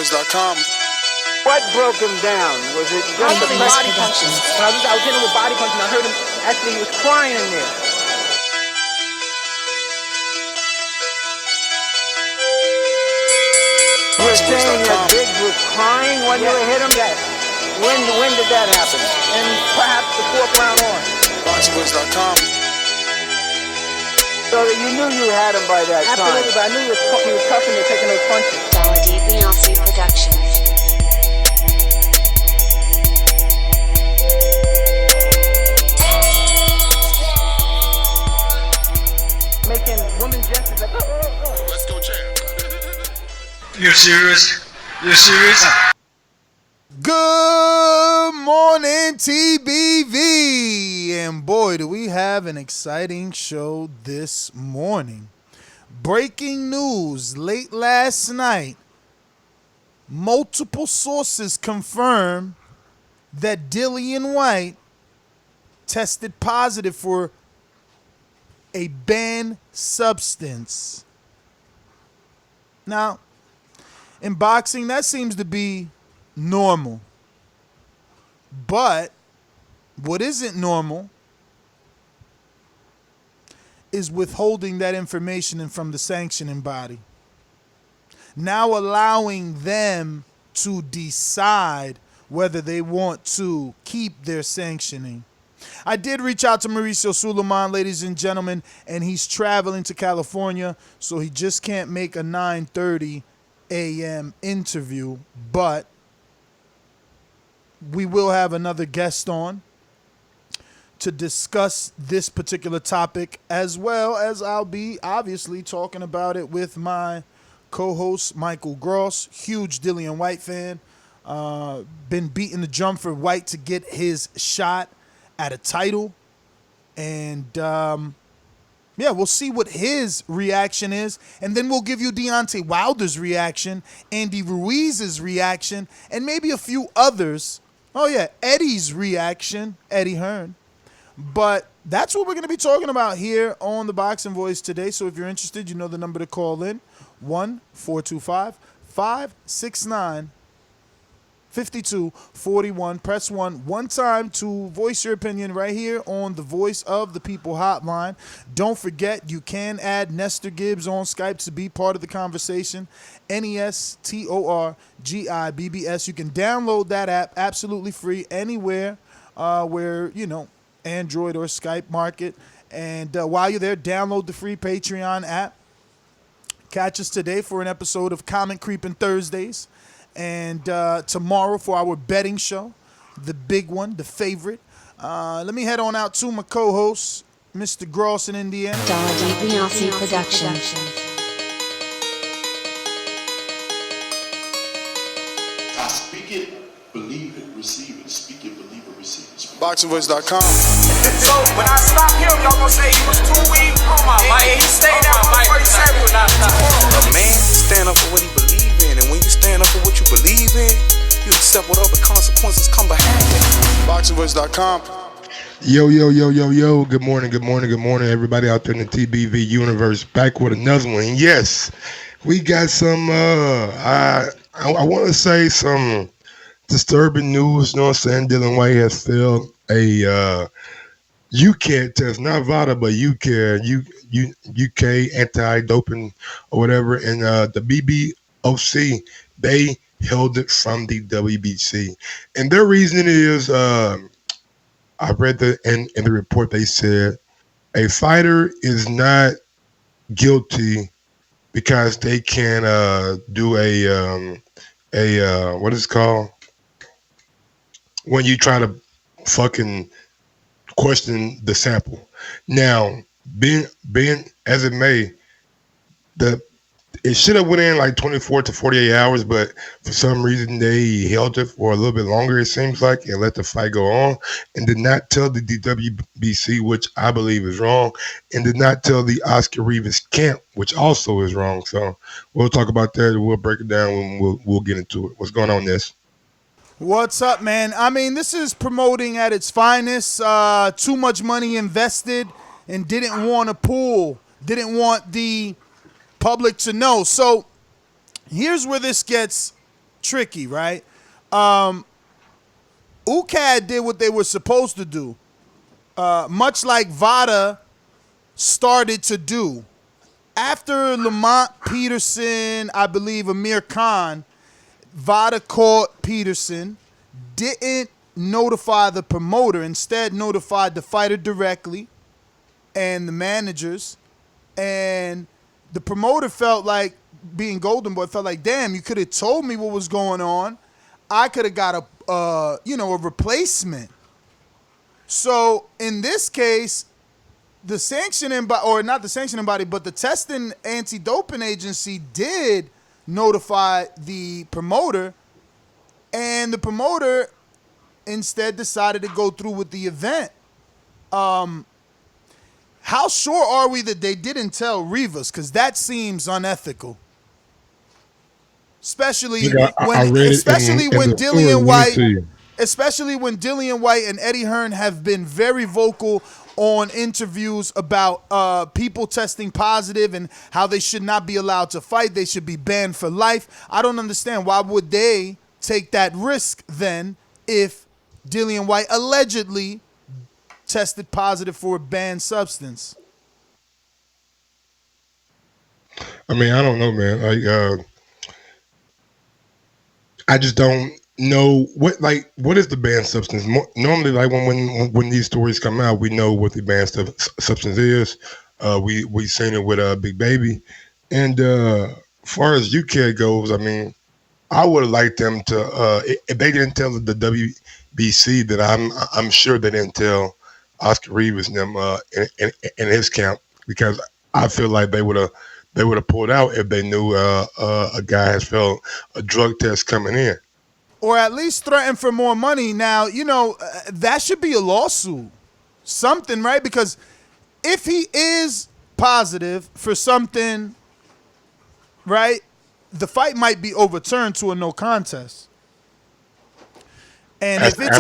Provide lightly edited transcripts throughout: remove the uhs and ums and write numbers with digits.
BoxingVoice.com. What broke him down? Was it just the body punches? When I was hitting him with body punches, and I heard him, actually, he was crying in there. You were saying that Biggs was crying when you hit him? Yes. When did that happen? And perhaps the 4th round on. BoxingVoice.com. So that you knew you had him by that time? Absolutely, but I knew he was tough and taking those punches. WBC Productions. Making women gestures like, oh. Let's go, champ. You're serious? You're serious? Good morning, TBV. And boy, do we have an exciting show this morning. Breaking news late last night. Multiple sources confirm that Dillian Whyte tested positive for a banned substance. Now, in boxing, that seems to be normal. But what isn't normal is withholding that information from the sanctioning body. Now allowing them to decide whether they want to keep their sanctioning. I did reach out to Mauricio Suleiman, ladies and gentlemen, and he's traveling to California, so he just can't make a 9:30 a.m. interview, but we will have another guest on to discuss this particular topic, as well as I'll be obviously talking about it with my co-host, Michael Gross, huge Dillian Whyte fan. Been beating the drum for Whyte to get his shot at a title. And we'll see what his reaction is. And then we'll give you Deontay Wilder's reaction, Andy Ruiz's reaction, and maybe a few others. Oh, yeah, Eddie's reaction, Eddie Hearn. But that's what we're going to be talking about here on the Boxing Voice today. So if you're interested, you know the number to call in, 1-425-569-5241. Press 1 one time to voice your opinion right here on the Voice of the People hotline. Don't forget, you can add Nestor Gibbs on Skype to be part of the conversation. NESTORGIBBS. You can download that app absolutely free anywhere where, Android or Skype market. And while you're there, download the free Patreon app. Catch us today for an episode of Comment Creeping Thursdays. And tomorrow for our betting show, the big one, the favorite. Let me head on out to my co-host, Mr. Gross in Indiana. WBC Productions. I speak it, believe it, receive it. Speak it, believe it, receive it. BoxingVoice.com. So when I stop him, y'all gonna say he was too weak. Oh my mic. He stayed out on 37. A man stand up for what he believes in, and when you stand up for what you believe in, you accept whatever consequences come behind it. BoxingVoice.com. Yo. Good morning, everybody out there in the TBV universe. Back with another one. And yes, we got some, I want to say some disturbing news. You know what I'm saying? Dillian Whyte has failed a UKAD test, not VADA, but UKAD, UK Anti-Doping or whatever. And the BBOC, they held it from the WBC. And their reasoning is, I read in the report, they said a fighter is not guilty because they can do a what is it called? When you try to fucking question the sample. Now, being as it may, it should have went in like 24 to 48 hours, but for some reason they held it for a little bit longer, it seems like, and let the fight go on, and did not tell the WBC, which I believe is wrong, and did not tell the Oscar Rivas camp, which also is wrong. So we'll talk about that. We'll break it down and we'll get into it. What's going on, this? What's up, man? I mean, this is promoting at its finest. Too much money invested and didn't want the public to know. So here's where this gets tricky, right? UKAD did what they were supposed to do, much like VADA started to do. After Lamont Peterson, I believe Amir Khan, VADA caught Peterson, didn't notify the promoter, instead notified the fighter directly and the managers, and the promoter felt like, being Golden Boy, felt like, damn, you could have told me what was going on. I could have got a replacement. So in this case, the sanctioning body, or not the sanctioning body, but the testing anti-doping agency did notify the promoter, and the promoter instead decided to go through with the event. How sure are we that they didn't tell Rivas? Because that seems unethical. Especially when Dillian Whyte and Eddie Hearn have been very vocal on interviews about people testing positive and how they should not be allowed to fight. They should be banned for life. I don't understand. Why would they take that risk then if Dillian Whyte allegedly tested positive for a banned substance? I mean, I don't know, man. Like, I just don't know what is the banned substance. Normally, like when these stories come out, we know what the banned substance is. We seen it with Big Baby, and as far as UKAD goes, I mean, I would have liked them to. If they didn't tell the WBC, that I'm sure they didn't tell Oscar Rivas and them in his camp, because I feel like they would have pulled out if they knew a guy has failed a drug test coming in. Or at least threaten for more money. Now, that should be a lawsuit. Something, right? Because if he is positive for something, right, the fight might be overturned to a no contest. And if it's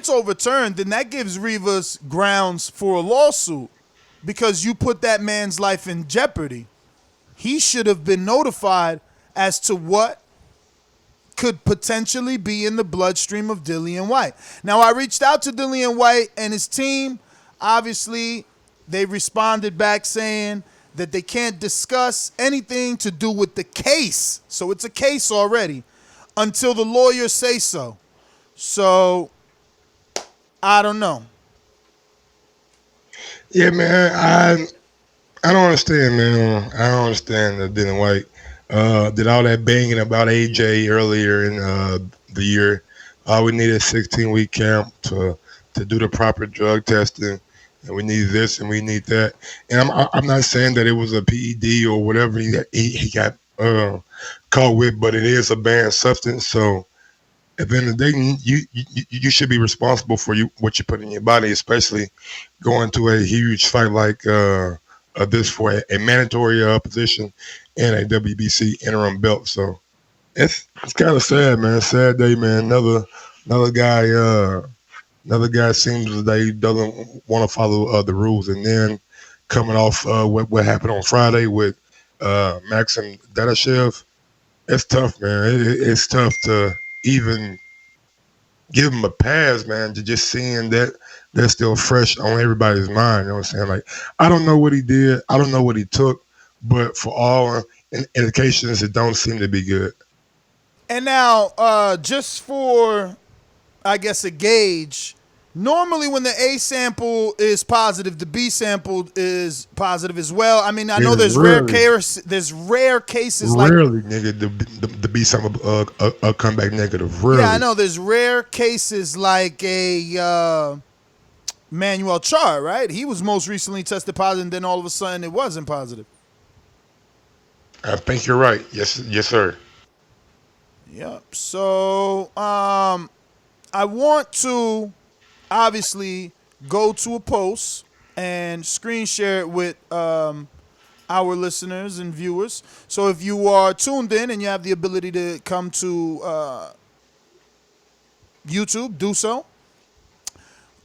overturned, then that gives Rivas grounds for a lawsuit, because you put that man's life in jeopardy. He should have been notified as to what could potentially be in the bloodstream of Dillian Whyte. Now, I reached out to Dillian Whyte and his team. Obviously, they responded back saying that they can't discuss anything to do with the case. So it's a case already until the lawyers say so. So, I don't know. Yeah, man, I don't understand, man. I don't understand that Dillian Whyte did all that banging about AJ earlier in the year. We needed a 16-week camp to do the proper drug testing, and we need this and we need that. And I'm not saying that it was a PED or whatever he got caught with, but it is a banned substance. So at the end of the day, you should be responsible for what you put in your body, especially going to a huge fight like this for a mandatory position and a WBC interim belt. So it's kind of sad, man. Sad day, man. Another guy seems that he doesn't want to follow the rules, and then coming off what happened on Friday with Maxim Dadashev, it's tough, man. It's tough to even give him a pass, man, to just seeing that they're still fresh on everybody's mind. You know what I'm saying? Like, I don't know what he did. I don't know what he took, but for all indications, it don't seem to be good. And now, just for, I guess, a gauge, normally when the A sample is positive, the B sample is positive as well. I mean, I know there's rare cases like... Rarely, nigga, the B sample come back negative. Rarely. Yeah, I know there's rare cases like a Manuel Char, right? He was most recently tested positive, and then all of a sudden it wasn't positive. I think you're right. Yes, sir. Yep. So, I want to obviously go to a post and screen share it with our listeners and viewers. So if you are tuned in and you have the ability to come to YouTube, do so.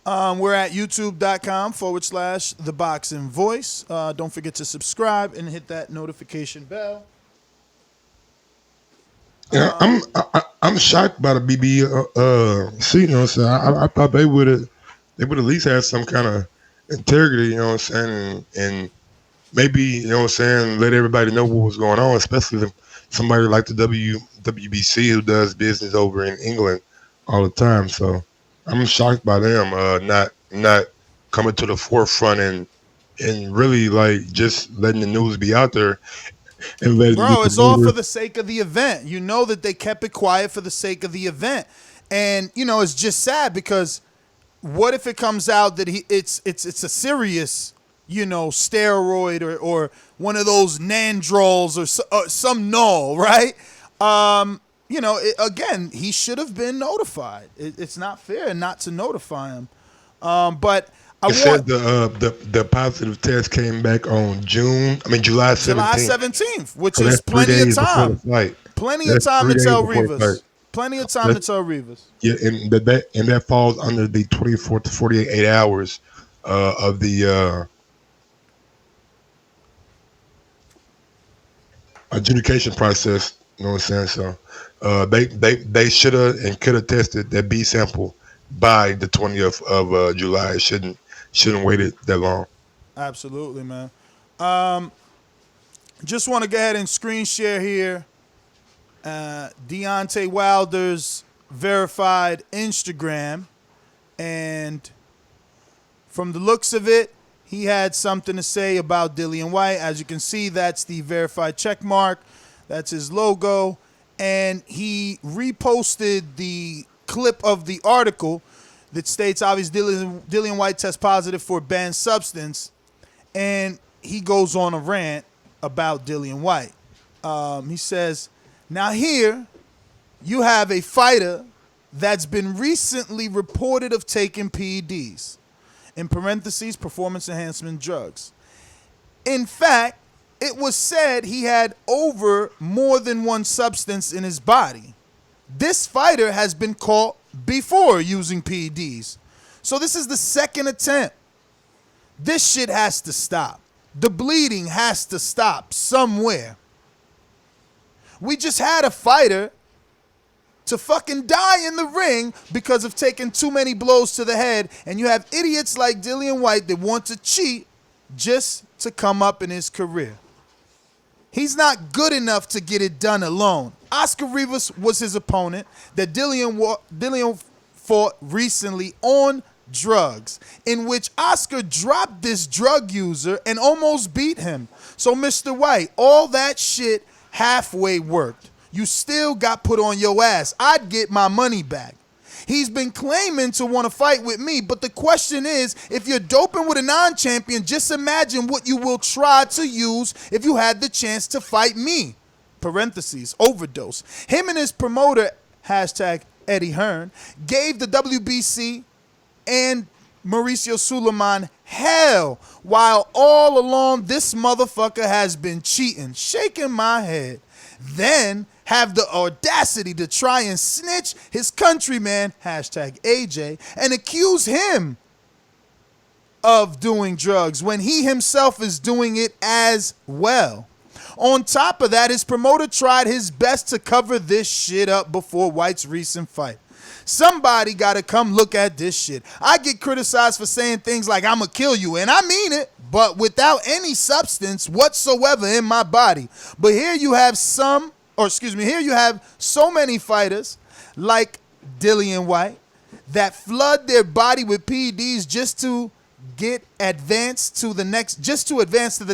We're at youtube.com/theboxingvoice. Don't forget to subscribe and hit that notification bell. Yeah, I'm shocked by the BBC. You know what I'm saying? I thought they would at least have some kind of integrity. You know what I'm saying? And maybe, you know what I'm saying, let everybody know what was going on, especially somebody like the WBC who does business over in England all the time. So I'm shocked by them not coming to the forefront and really like just letting the news be out there and letting Bro, it's all for the sake of the event. You know that they kept it quiet for the sake of the event. And, you know, it's just sad because what if it comes out that it's a serious, you know, steroid or one of those Nandrols or some null, right? You know, again, he should have been notified. It's not fair not to notify him. But it said the positive test came back on July 17th. July 17th, which is plenty of time. Plenty of time to tell Rivas. Plenty of time to tell Rivas. Yeah, and that falls under the 24 to 48 hours of the adjudication process. You know what I'm saying? So they should have and could have tested that B sample by the 20th of July. It shouldn't waited that long. Absolutely, man. Just want to go ahead and screen share here Deontay Wilder's verified Instagram, and from the looks of it, he had something to say about Dillian Whyte. As you can see, that's the verified check mark. That's his logo. And he reposted the clip of the article that states, obviously, Dillian Whyte tests positive for a banned substance. And he goes on a rant about Dillian Whyte. He says, now here you have a fighter that's been recently reported of taking PEDs, in parentheses, performance enhancement drugs. In fact, it was said he had over more than one substance in his body. This fighter has been caught before using PEDs. So this is the second attempt. This shit has to stop. The bleeding has to stop somewhere. We just had a fighter to fucking die in the ring because of taking too many blows to the head, and you have idiots like Dillian Whyte that want to cheat just to come up in his career. He's not good enough to get it done alone. Oscar Rivas was his opponent that Dillian fought recently on drugs, in which Oscar dropped this drug user and almost beat him. So, Mr. Whyte, all that shit halfway worked. You still got put on your ass. I'd get my money back. He's been claiming to want to fight with me, but the question is, if you're doping with a non-champion, just imagine what you will try to use if you had the chance to fight me. Parentheses, overdose. Him and his promoter, hashtag Eddie Hearn, gave the WBC and Mauricio Suleiman hell, while all along this motherfucker has been cheating, shaking my head. Then have the audacity to try and snitch his countryman, hashtag AJ, and accuse him of doing drugs when he himself is doing it as well. On top of that, his promoter tried his best to cover this shit up before Whyte's recent fight. Somebody got to come look at this shit. I get criticized for saying things like, I'ma kill you, and I mean it, but without any substance whatsoever in my body. But here you have here you have so many fighters like Dillian Whyte that flood their body with PEDs just to advance to the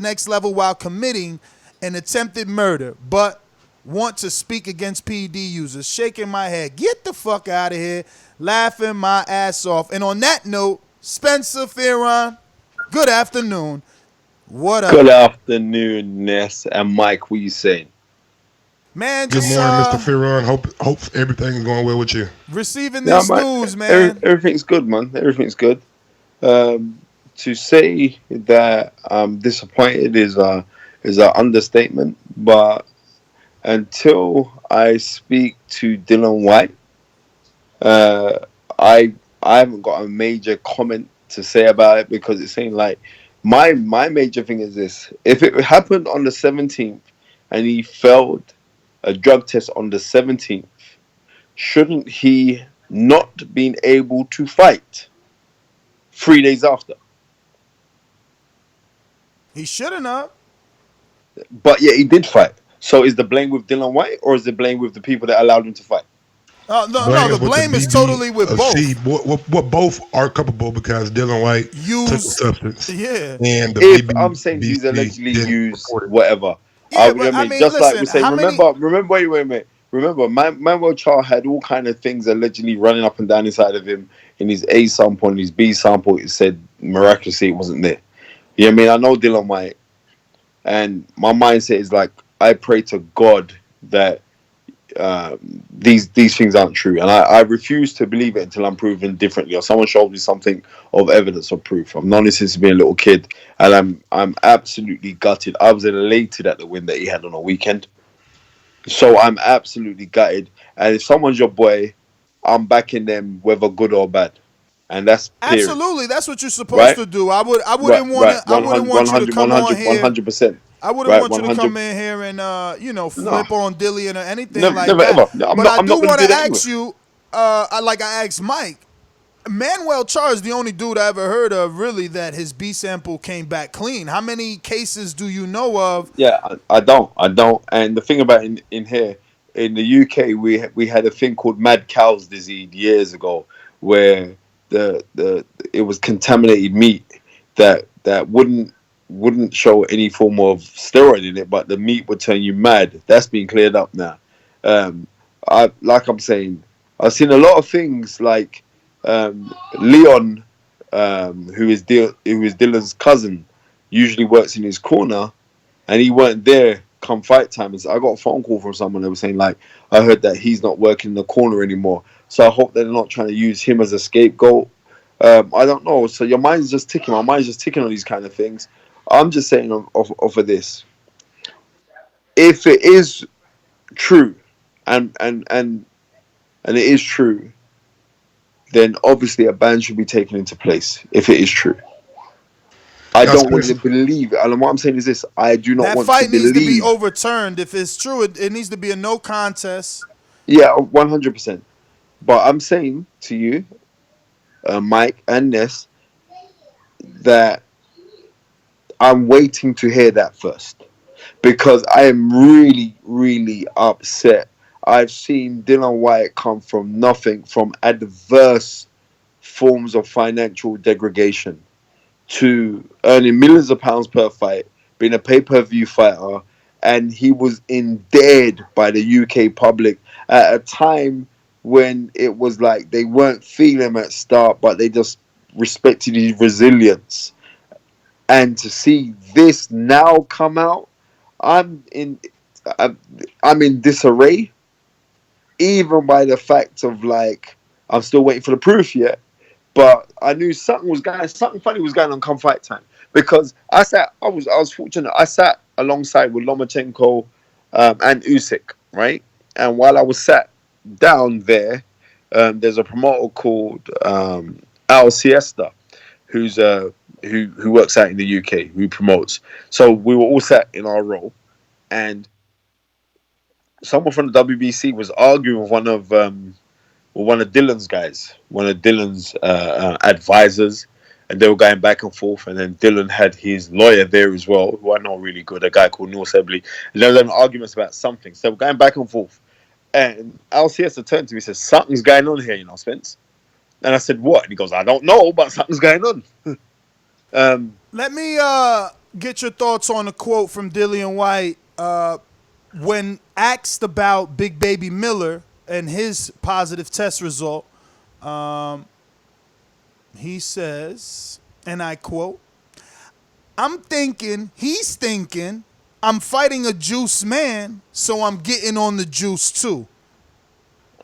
next level while committing an attempted murder, but want to speak against PED users. Shaking my head. Get the fuck out of here. Laughing my ass off. And on that note, Spencer Fearon, good afternoon. What up? Good afternoon, Ness and Mike. What you saying? Man, good morning, Mr. Fearon. Hope everything's going well with you. Receiving this news, man. Everything's good, man. Everything's good. To say that I'm disappointed is an understatement, but until I speak to Dillian Whyte, I haven't got a major comment to say about it, because it seems like my major thing is this: if it happened on the 17th and he failed a drug test on the 17th, shouldn't he not been able to fight 3 days after? He shouldn't have. But yet he did fight. So is the blame with Dillian Whyte, or is the blame with the people that allowed him to fight? No, the blame is totally with both. See, what both are culpable because Dillian Whyte took a substance. Yeah. And the If BBC I'm saying he's allegedly used whatever. Yeah, I mean, just like we say, remember, wait a minute. Remember, Manuel Char had all kind of things allegedly running up and down inside of him. In his A sample and his B sample, it said miraculously it wasn't there. You know what I mean? I know Dillian Whyte, and my mindset is like, I pray to God that these things aren't true, and I refuse to believe it until I'm proven differently, or someone shows me something of evidence or proof. I'm known this since being a little kid, and I'm absolutely gutted. I was elated at the win that he had on a weekend, so I'm absolutely gutted. And if someone's your boy, I'm backing them whether good or bad, and that's period. Absolutely. That's what you're supposed to do. I wouldn't want you to come on here. 100%. I wouldn't want you to come in here and flip on Dillian or anything like that. Ever. But I do want to ask you, like I asked Mike, Manuel Char is the only dude I ever heard of really that his B sample came back clean. How many cases do you know of? Yeah, I don't. And the thing about in here in the UK, we had a thing called mad cow's disease years ago, where it was contaminated meat that wouldn't show any form of steroid in it, but the meat would turn you mad. That's been cleared up now. I'm saying, I've seen a lot of things like Leon, who is Dylan's cousin, usually works in his corner, and he weren't there come fight time. And so I got a phone call from someone that was saying, like, I heard that he's not working in the corner anymore. So I hope they're not trying to use him as a scapegoat. I don't know. So your mind's just ticking. My mind's just ticking on these kind of things. I'm just saying off of this. If it is true, and it is true, then obviously a ban should be taken into place. If it is true, I don't want to believe it. And what I'm saying is this: I do not want to believe. That fight needs to be overturned. If it's true, it needs to be a no contest. Yeah, 100%. But I'm saying to you, Mike and Ness, that I'm waiting to hear that first, because I am really, really upset. I've seen Dillian Whyte come from nothing, from adverse forms of financial degradation, to earning millions of pounds per fight, being a pay-per-view fighter, and he was endeared by the UK public at a time when it was like they weren't feeling him at start, but they just respected his resilience. And to see this now come out, I'm in disarray, even by the fact of, like, I'm still waiting for the proof yet. But I knew something funny was going on come fight time, because I was fortunate. I sat alongside with Lomachenko and Usyk, right? And while I was sat down there, there's a promoter called Al Siesta, who works out in the UK, who promotes. So we were all sat in our row, and someone from the WBC was arguing with one of Dylan's guys, one of Dylan's advisors, and they were going back and forth. And then Dillian had his lawyer there as well, who I know really good, a guy called Neil Sibley. And there was having arguments about something. So we're going back and forth. And Al Siesta turned to me and said, "Something's going on here, Spence." And I said, "What?" And he goes, "I don't know, but something's going on." Let me get your thoughts on a quote from Dillian Whyte when asked about Big Baby Miller and his positive test result. He says, and I quote, he's thinking, I'm fighting a juice man, so I'm getting on the juice too."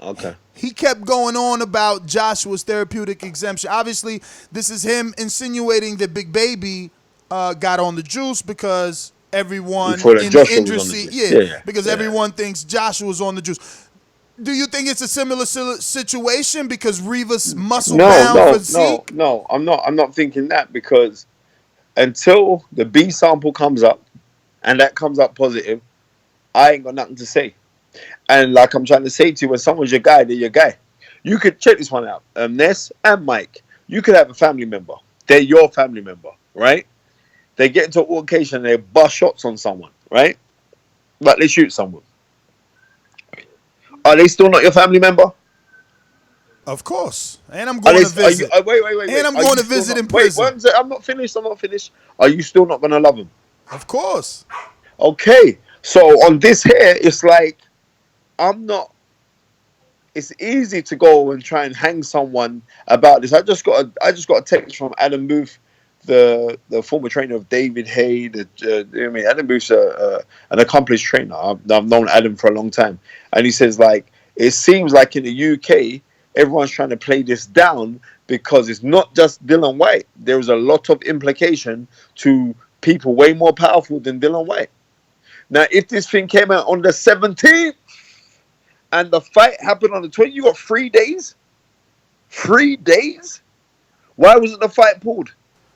Okay. He kept going on about Joshua's therapeutic exemption. Obviously, this is him insinuating that Big Baby got on the juice because everyone in the industry, because everyone thinks Joshua's on the juice. Do you think it's a similar situation because Rivas muscle-bound physique? No, I'm not thinking that, because until the B sample comes up and that comes up positive, I ain't got nothing to say. And like I'm trying to say to you, when someone's your guy, they're your guy. You could check this one out. Ness and Mike, you could have a family member. They're your family member, right? They get into an altercation and they bust shots on someone, right? Like they shoot someone. Are they still not your family member? Of course. And I'm going to visit. Wait. And I'm going to visit in prison. Wait, I'm not finished. Are you still not going to love him? Of course. Okay. So on this here, it's like, I'm not. It's easy to go and try and hang someone about this. I just got a text from Adam Booth, the former trainer of David Hay. Adam Booth's an accomplished trainer. I've known Adam for a long time, and he says like it seems like in the UK everyone's trying to play this down because it's not just Dillian Whyte. There is a lot of implication to people way more powerful than Dillian Whyte. Now, if this thing came out on the 17th. And the fight happened on the 20th. You got 3 days? 3 days? Why wasn't the fight pulled?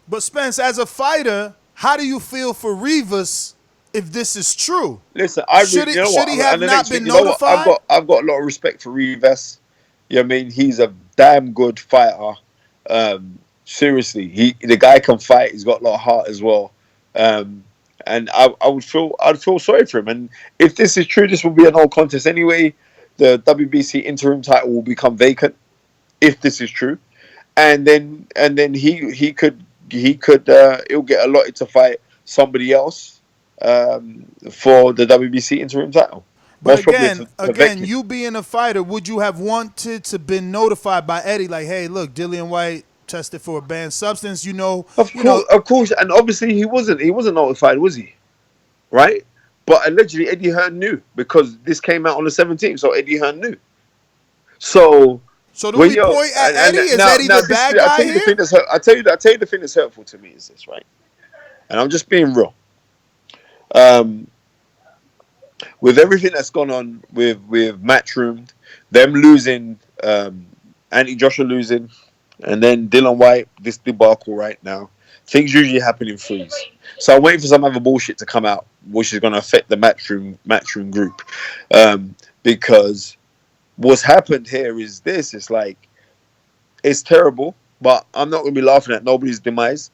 But Spence, as a fighter, how do you feel for Rivas if this is true? Listen, should he have not been notified? I've got a lot of respect for Rivas. You know what I mean? He's a damn good fighter. Seriously, the guy can fight. He's got a lot of heart as well. And I'd feel sorry for him. And if this is true, this will be an old contest anyway. The WBC interim title will become vacant if this is true, and then he'll get allotted to fight somebody else for the WBC interim title. But again, you being a fighter, would you have wanted to been notified by Eddie like, hey, look, Dillian Whyte tested for a banned substance? Of course, and obviously he wasn't notified, was he? Right? But allegedly, Eddie Hearn knew because this came out on the 17th, so Eddie Hearn knew. So do we point at Eddie? Is Eddie the bad guy here? I tell you the thing that's hurtful to me is this, right? And I'm just being real. With everything that's gone on with Matchroom, them losing, Anthony Joshua losing, and then Dillian Whyte, this debacle right now, things usually happen in threes. So I'm waiting for some other bullshit to come out, which is going to affect the Matchroom group. Because what's happened here is this. It's like, it's terrible, but I'm not going to be laughing at nobody's demise.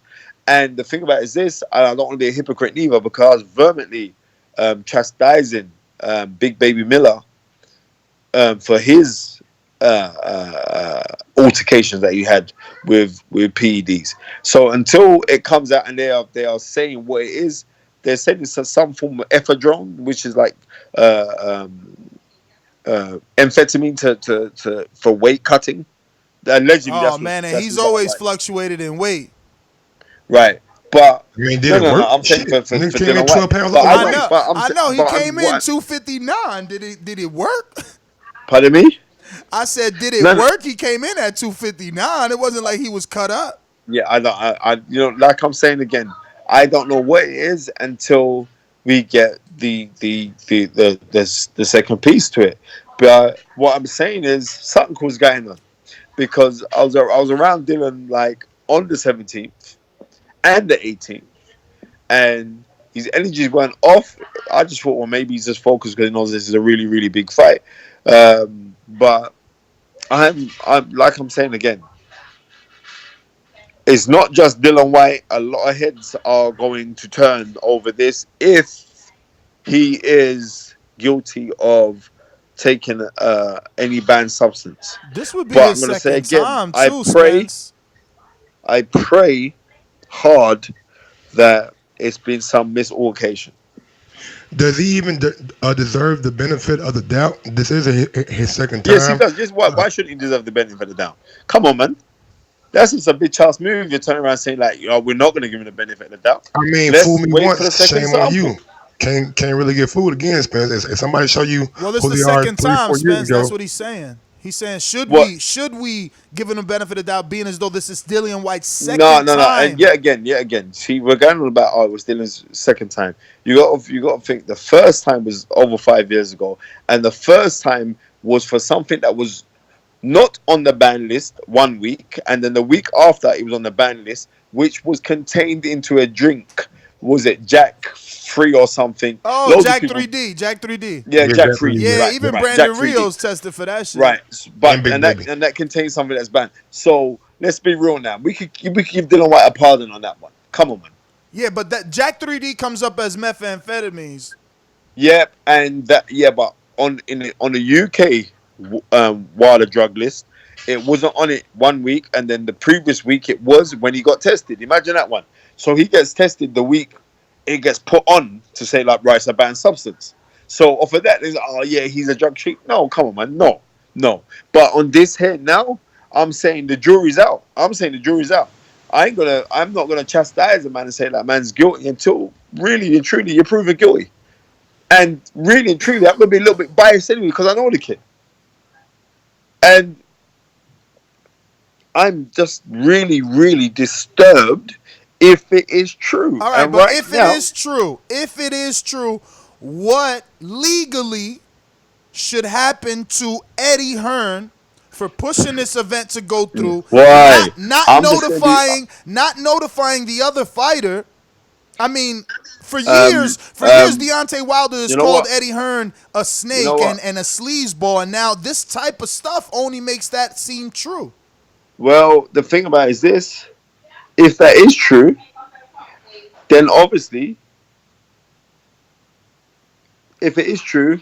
And the thing about it is this, I don't want to be a hypocrite neither, because I was vehemently chastising Big Baby Miller for his altercations that he had with PEDs. So until it comes out and they are saying what it is, they're saying it's some form of ephedrone, which is like amphetamine for weight cutting. Allegedly, and he's always fluctuated in weight. Right, but I mean, did it work? I'm saying for came in 12 pounds. I know he came in 259. Did it work? Pardon me? I said, did it work? He came in at 259. It wasn't like he was cut up. Yeah, I like I'm saying again, I don't know what it is until we get the second piece to it. But what I'm saying is something was going on, because I was around Dillian like on the 17th and the 18th, and his energies went off. I just thought, well, maybe he's just focused because he knows this is a really, really big fight. But I'm like I'm saying again, it's not just Dillian Whyte. A lot of heads are going to turn over this if he is guilty of taking any banned substance. This would be his second time too, Spence. I pray hard that it's been some misallocation. Does he even deserve the benefit of the doubt? This is his second time. Yes, he does. Just why shouldn't he deserve the benefit of the doubt? Come on, man. That's just a big child's move. You're turning around saying like, we're not going to give him the benefit of the doubt. I mean, fool me once, shame on you. Can't really get fooled again, Spence. If somebody show you, well, this is the second time, Spence. That's what he's saying. He's saying, should we give him the benefit of the doubt, being as though this is Dillian Whyte's second time? No. And yet again. See, we're going on about, it was Dillian's second time. You got to think the first time was over 5 years ago, and the first time was for something that was not on the ban list 1 week, and then the week after it was on the ban list, which was contained into a drink was it Jack 3 or something? Oh, Loads of Jack people- 3D. Jack 3D. Yeah, Jack 3D. Yeah, right, even right, Brandon Jack 3D. Rios tested for that shit. Right, but And Big and that contains something that's banned. So let's be real now. We could give Dillian Whyte a pardon on that one. Come on, man. Yeah, but that Jack 3D comes up as methamphetamines. Yep, and that but on the UK WADA drug list, it wasn't on it 1 week, and then the previous week it was when he got tested. Imagine that one. So he gets tested the week it gets put on to say like, right, it's a banned substance. So off of that, he's a drug treat. No, come on, man, no. But on this here now, I'm saying the jury's out. I'm not gonna chastise a man and say that man's guilty until really and truly you're proven guilty. And really and truly, I'm gonna be a little bit biased anyway because I know the kid. And I'm just really, really disturbed if it is true. All right, and but right if now, it is true, what legally should happen to Eddie Hearn for pushing this event to go through? Why? Not notifying the other fighter. I mean, for years, Deontay Wilder has called Eddie Hearn a snake and a sleazeball, and now this type of stuff only makes that seem true. Well, the thing about it is this: if that is true, then obviously, if it is true,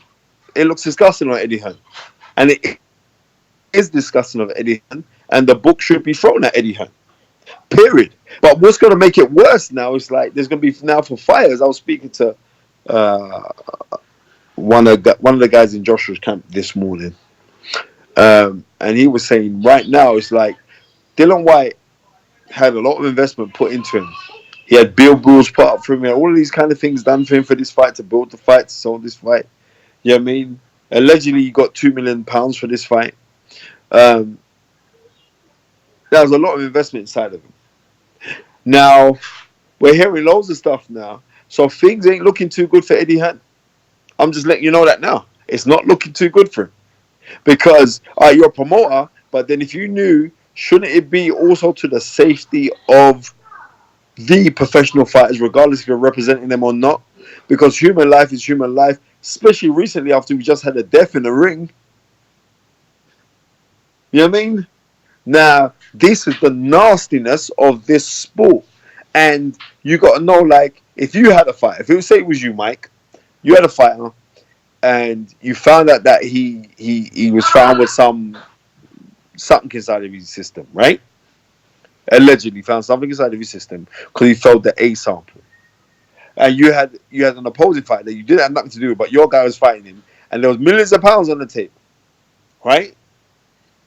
it looks disgusting on Eddie Hearn, and it is disgusting of Eddie Hearn, and the book should be thrown at Eddie Hearn. Period. But what's going to make it worse now is like there's going to be now for fighters. I was speaking to one of the guys in Joshua's camp this morning, and he was saying right now it's like Dillian Whyte had a lot of investment put into him. He had billboards put up for him. He had all of these kind of things done for him for this fight, to build the fight, to sell this fight. You know what I mean? Allegedly, he got £2 million for this fight. There was a lot of investment inside of him. Now, we're hearing loads of stuff now. So things ain't looking too good for Eddie Hearn. I'm just letting you know that now. It's not looking too good for him. Because, you're a promoter, but then if you knew, shouldn't it be also to the safety of the professional fighters, regardless if you're representing them or not? Because human life is human life, especially recently after we just had a death in the ring. You know what I mean? Now, this is the nastiness of this sport. And you got to know, like, if you had a fight, if it was, say it was you, Mike, you had a fighter, and you found out that he was found with something inside of his system, right? Allegedly found something inside of his system because he failed the A sample. And you had an opposing fighter that you didn't have nothing to do with, but your guy was fighting him, and there was millions of pounds on the table, right?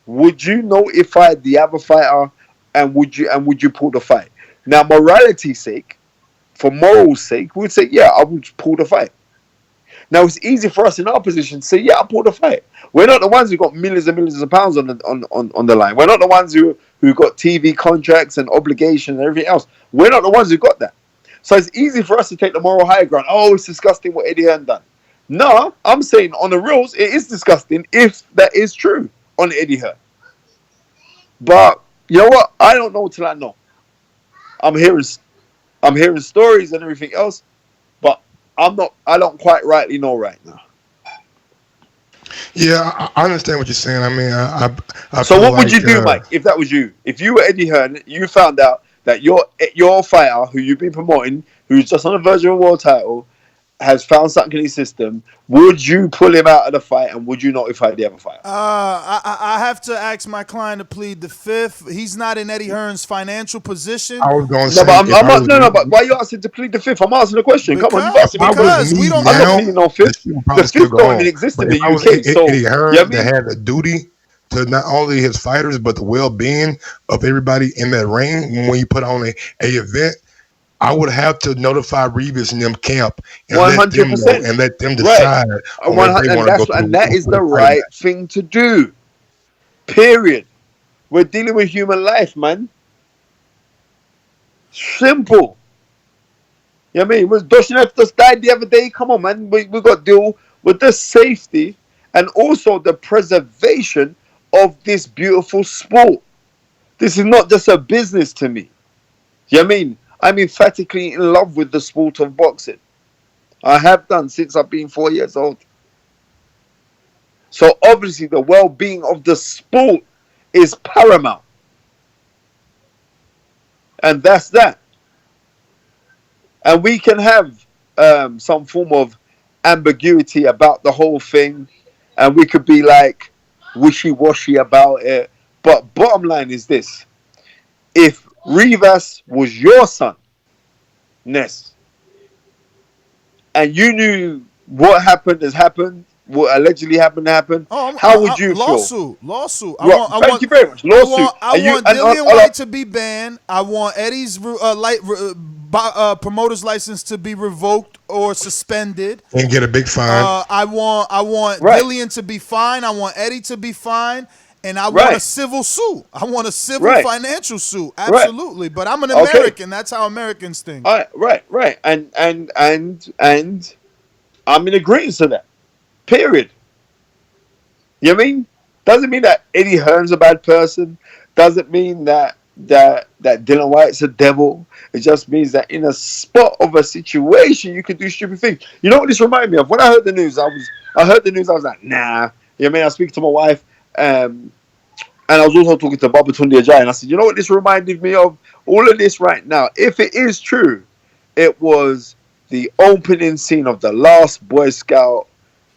Would you notify the other fighter, and would you pull the fight? Now, morality's sake, for moral's sake, we'd say, yeah, I would pull the fight. Now, it's easy for us in our position to say, yeah, I'll pull the fight. We're not the ones who got millions and millions of pounds on the line. We're not the ones who got TV contracts and obligations and everything else. We're not the ones who got that. So it's easy for us to take the moral high ground. Oh, it's disgusting what Eddie Hearn done. No, I'm saying on the reals, it is disgusting if that is true on Eddie Hearn. But you know what? I don't know till I know. I'm hearing stories and everything else, but I don't quite rightly know right now. Yeah, I understand what you're saying. I mean, I so what would you do, Mike, if that was you? If you were Eddie Hearn, you found out that your fighter, who you've been promoting, who's just on the verge of a world title, has found something in his system, would you pull him out of the fight and would you notify the other fighter? I have to ask my client to plead the fifth. He's not in Eddie Hearn's financial position. I was going to say, but why are you asking to plead the fifth? I'm asking the question. Come on, you asked me. Because we don't know. I'm not pleading no fifth. The fifth don't even exist in the UK. So Eddie Hearn that had a duty to not only his fighters but the well-being of everybody in that ring when you put on a event. I would have to notify Rivas and them camp and 100%. let them decide. Right. And that is the right thing to do. Period. We're dealing with human life, man. Simple. You know what I mean? Was Doshinev just died the other day? Come on, man. We got to deal with the safety and also the preservation of this beautiful sport. This is not just a business to me. You know what I mean? I'm emphatically in love with the sport of boxing. I have done since I've been 4 years old. So obviously the well-being of the sport is paramount. And that's that. And we can have some form of ambiguity about the whole thing. And we could be like wishy-washy about it. But bottom line is this. If Rivas was your son, Ness, and you knew what has happened, what allegedly happened, how would you feel? Lawsuit. Thank you very much. Lawsuit. I want Dillian Whyte to be banned. I want Eddie's promoter's license to be revoked or suspended. And get a big fine. I want Dillian to be fined. I want Eddie to be fined. And I want a civil suit. I want a civil financial suit. Absolutely. But I'm an American. That's how Americans think. Right. And I'm in agreement to that. Period. You know what I mean? Doesn't mean that Eddie Hearn's a bad person. Doesn't mean that Dillian Whyte's a devil. It just means that in a spot of a situation, you can do stupid things. You know what this reminded me of? When I heard the news, I was like, nah. You know what I mean? I speak to my wife. And I was also talking to Babatunde Ajayi, and I said, you know what this reminded me of? All of this right now, if it is true, it was the opening scene of The Last Boy Scout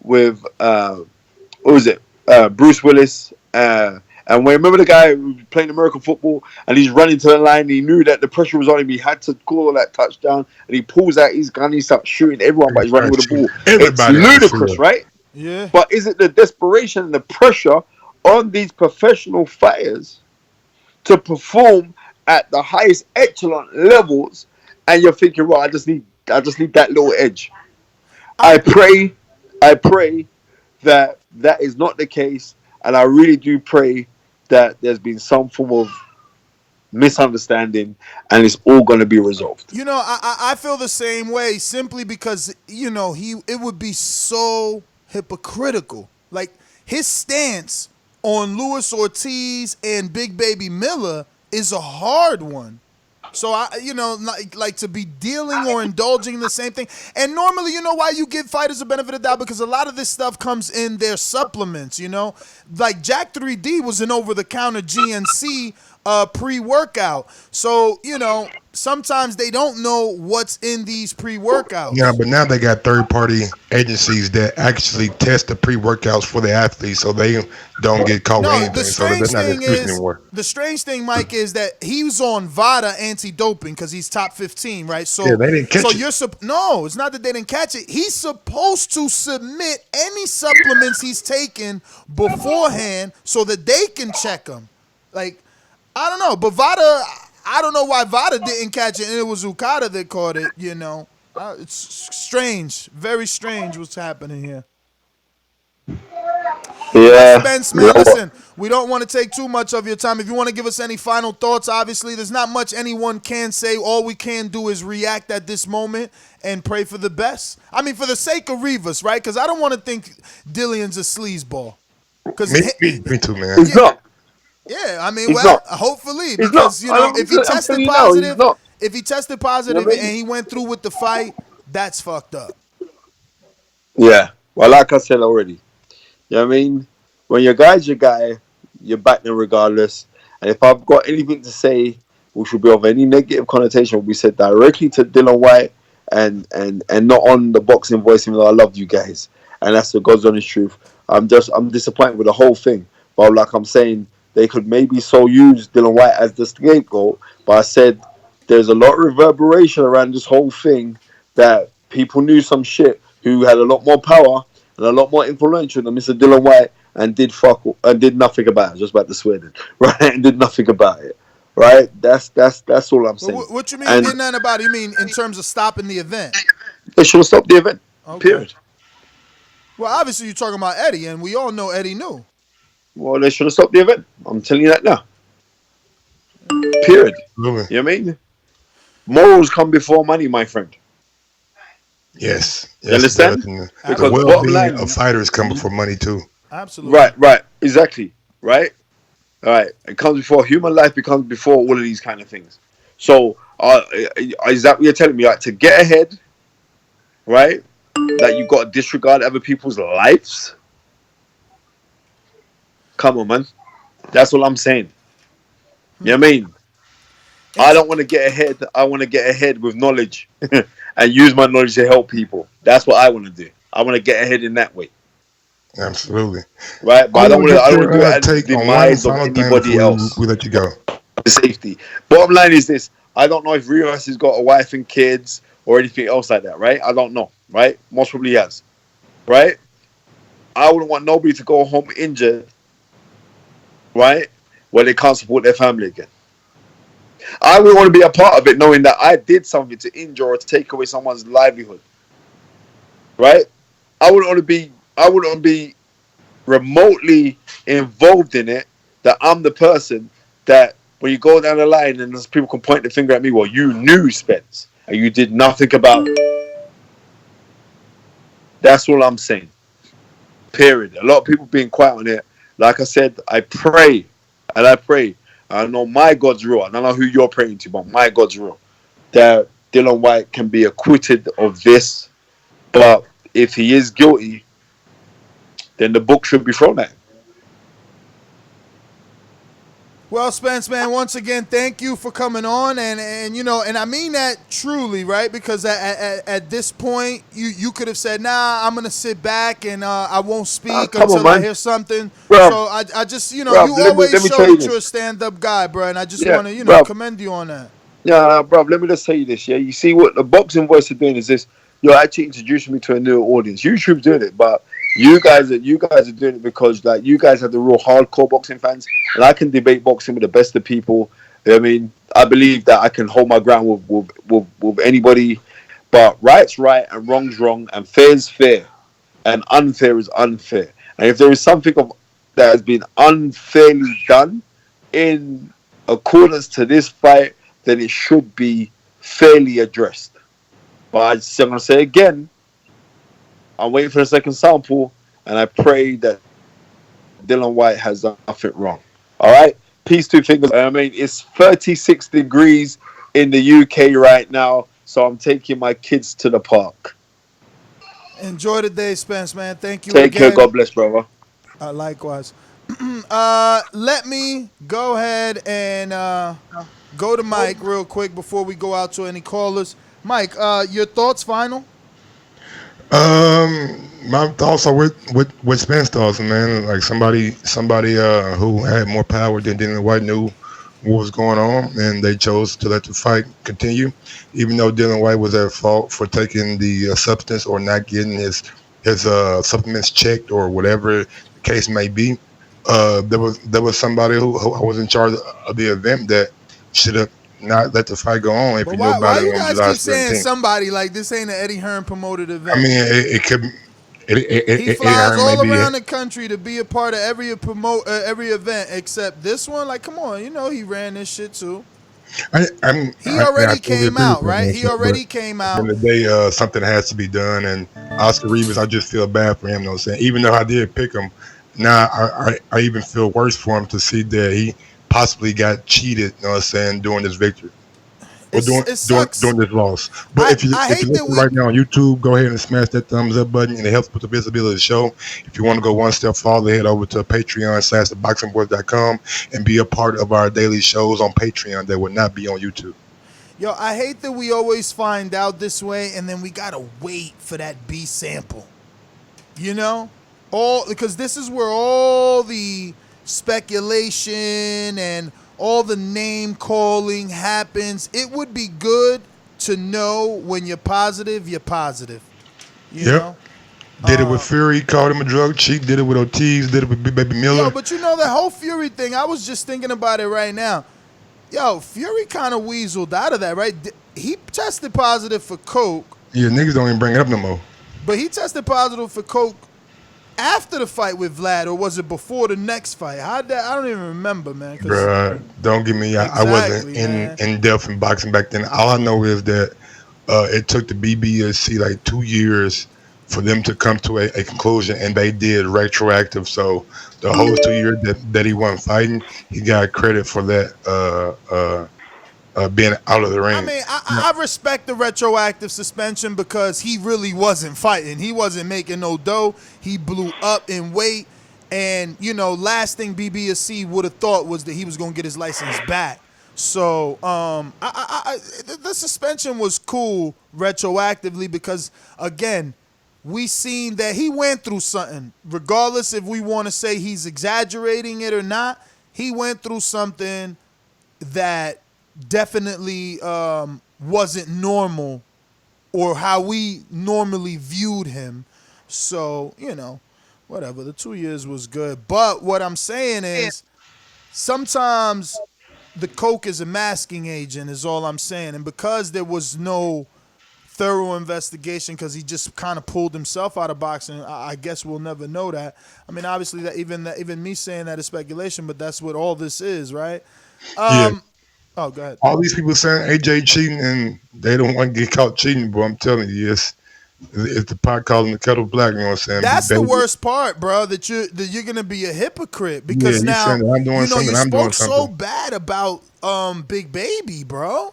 with, Bruce Willis. And remember the guy who was playing American football, and he's running to the line, and he knew that the pressure was on him, he had to call that touchdown, and he pulls out his gun, he starts shooting everyone, but he's running with the ball. It's ludicrous, right? Yeah. But is it the desperation and the pressure on these professional fighters to perform at the highest echelon levels, and you're thinking, well, I just need that little edge. I pray that is not the case, and I really do pray that there's been some form of misunderstanding, and it's all going to be resolved. You know, I feel the same way, simply because, you know, it would be so hypocritical. Like, his stance on Luis Ortiz and Big Baby Miller is a hard one. So, like to be dealing or indulging in the same thing. And normally, you know why you give fighters a benefit of the doubt? Because a lot of this stuff comes in their supplements, you know? Like Jack 3D was an over-the-counter GNC pre-workout. So, you know, sometimes they don't know what's in these pre-workouts. Yeah, but now they got third-party agencies that actually test the pre-workouts for the athletes, so they don't get caught with anything. So they're not exclusive anymore. The strange thing, Mike, is that he was on VADA anti-doping because he's top 15, right? So, yeah, they didn't catch it. No, it's not that they didn't catch it. He's supposed to submit any supplements he's taken beforehand so that they can check them. Like, I don't know, but VADA, I don't know why VADA didn't catch it, and it was UKAD that caught it, you know. It's strange, very strange what's happening here. Yeah. Spence, man, listen, we don't want to take too much of your time. If you want to give us any final thoughts, obviously, there's not much anyone can say. All we can do is react at this moment and pray for the best. I mean, for the sake of Rivas, right? Because I don't want to think Dillian's a sleazeball. Me too, man. He's not. Yeah, I mean, hopefully, because you know, if he tested positive, and he went through with the fight, that's fucked up. Yeah, well, like I said already, you know what I mean? When your guy's your guy, you're backing him regardless. And if I've got anything to say, which will be of any negative connotation, will be said directly to Dillian Whyte and not on the boxing voice, even though I love you guys, and that's the God's honest truth. I'm disappointed with the whole thing, but like I'm saying, they could maybe so use Dillian Whyte as the scapegoat, but I said there's a lot of reverberation around this whole thing that people knew some shit who had a lot more power and a lot more influential than Mr. Dillian Whyte and did nothing about it. I was just about to swear then, right? And did nothing about it, right? That's all I'm saying. What you mean did nothing about it? You mean in terms of stopping the event? They should have stopped the event. Okay. Period. Well, obviously you're talking about Eddie, and we all know Eddie knew. Well, they should have stopped the event. I'm telling you that now. Period. You know what I mean? Morals come before money, my friend. Yes. You understand? Because the well-being of fighters come before money too. Absolutely. Right. Exactly. Right? All right. It comes before human life. It comes before all of these kind of things. So Is that what you're telling me? Like, to get ahead, right? That you got to disregard other people's lives? Come on, man. That's what I'm saying. You know what I mean? I don't want to get ahead. I want to get ahead with knowledge and use my knowledge to help people. That's what I want to do. I want to get ahead in that way. Absolutely. Right? But I don't want to do it at take the on demise one of final thing anybody before else. we let you go. The safety. Bottom line is this. I don't know if Rivas has got a wife and kids or anything else like that, right? I don't know, right? Most probably he has, right? I wouldn't want nobody to go home injured, right? Where they can't support their family again. I would want to be a part of it knowing that I did something to injure or to take away someone's livelihood, right? I wouldn't want to be remotely involved in it, that I'm the person that when you go down the line and there's people can point the finger at me, well, you knew Spence and you did nothing about it. That's all I'm saying. Period. A lot of people being quiet on it. Like I said, I pray. I know my God's real. I don't know who you're praying to, but my God's real. That Dillian Whyte can be acquitted of this. But if he is guilty, then the book should be thrown at him. Well, Spence, man, once again, thank you for coming on, and you know, and I mean that truly, right? Because at this point, you could have said, "Nah, I'm gonna sit back and I won't speak until I hear something." Bro, so I just, you know, bro, you always show that you're a stand-up guy, bro, and I just want to, you know, commend you on that. Yeah, bro, let me just tell you this. Yeah, you see what the Boxing Voice are doing is this. You're actually introducing me to a new audience. YouTube's doing it, but you guys are doing it because like you guys are the real hardcore boxing fans, and I can debate boxing with the best of people. I mean, I believe that I can hold my ground with anybody, but right's right and wrong's wrong, and fair's fair, and unfair is unfair. And if there is something that has been unfairly done in accordance to this fight, then it should be fairly addressed. But I'm going to say again, I'm waiting for a second sample, and I pray that Dillian Whyte has done nothing wrong. All right? Peace, two fingers. I mean, it's 36 degrees in the UK right now, so I'm taking my kids to the park. Enjoy the day, Spence, man. Thank you Take again. care. God bless, brother. Likewise. Let me go ahead and go to Mike real quick before we go out to any callers. Mike, your thoughts final? My thoughts are with Spence thoughts, man. Like somebody who had more power than Dillian Whyte knew what was going on, and they chose to let the fight continue, even though Dillian Whyte was at fault for taking the substance or not getting his supplements checked or whatever the case may be. There was somebody who was in charge of the event that should have not let the fight go on if you knew about it on July 17th. Why you guys keep saying somebody like this ain't an Eddie Hearn promoted event? I mean, it could. He flies all around the country to be a part of every event except this one. Like, come on, you know he ran this shit too. He already came out, right? He already came out. In the day, something has to be done, and Oscar Rivas, I just feel bad for him. You know what I'm saying? Even though I did pick him, now I even feel worse for him to see that he possibly got cheated, you know what I'm saying, during this victory. Or during this loss. But if you listen right now on YouTube, go ahead and smash that thumbs up button, and it helps with the visibility of the show. If you want to go one step farther, head over to Patreon/theboxingboys.com and be a part of our daily shows on Patreon that would not be on YouTube. Yo, I hate that we always find out this way, and then we gotta wait for that B sample. You know? Because this is where all the speculation and all the name calling happens. It would be good to know when you're positive, you're positive. You know? Did it with Fury, called him a drug cheat, did it with Ortiz, did it with Baby Miller. Yo, but you know that whole Fury thing, I was just thinking about it right now. Yo, Fury kind of weaseled out of that, right? He tested positive for coke. Yeah, niggas don't even bring it up no more. But he tested positive for coke after the fight with Vlad, or was it before the next fight? I don't even remember, man. Bruh, don't get me. I wasn't in depth in boxing back then. All I know is that it took the BBSC like 2 years for them to come to a conclusion, and they did retroactive. So the whole 2 years that he wasn't fighting, he got credit for that being out of the ring. I mean, I respect the retroactive suspension because he really wasn't fighting. He wasn't making no dough. He blew up in weight. And, you know, last thing BBSC would have thought was that he was going to get his license back. So the suspension was cool retroactively because, again, we seen that he went through something. Regardless if we want to say he's exaggerating it or not, he went through something that definitely wasn't normal or how we normally viewed him. So, you know, whatever. The 2 years was good. But what I'm saying is sometimes the coke is a masking agent is all I'm saying. And because there was no thorough investigation because he just kind of pulled himself out of boxing, I guess we'll never know that. I mean, obviously, that even me saying that is speculation, but that's what all this is, right? Yeah. Oh, go ahead. All these people saying AJ cheating and they don't want to get caught cheating, but I'm telling you, it's the pot calling the kettle black. You know what I'm saying? That's the worst part, bro. That you're gonna be a hypocrite because now I'm doing something. you I'm doing spoke so something. bad about Big Baby, bro.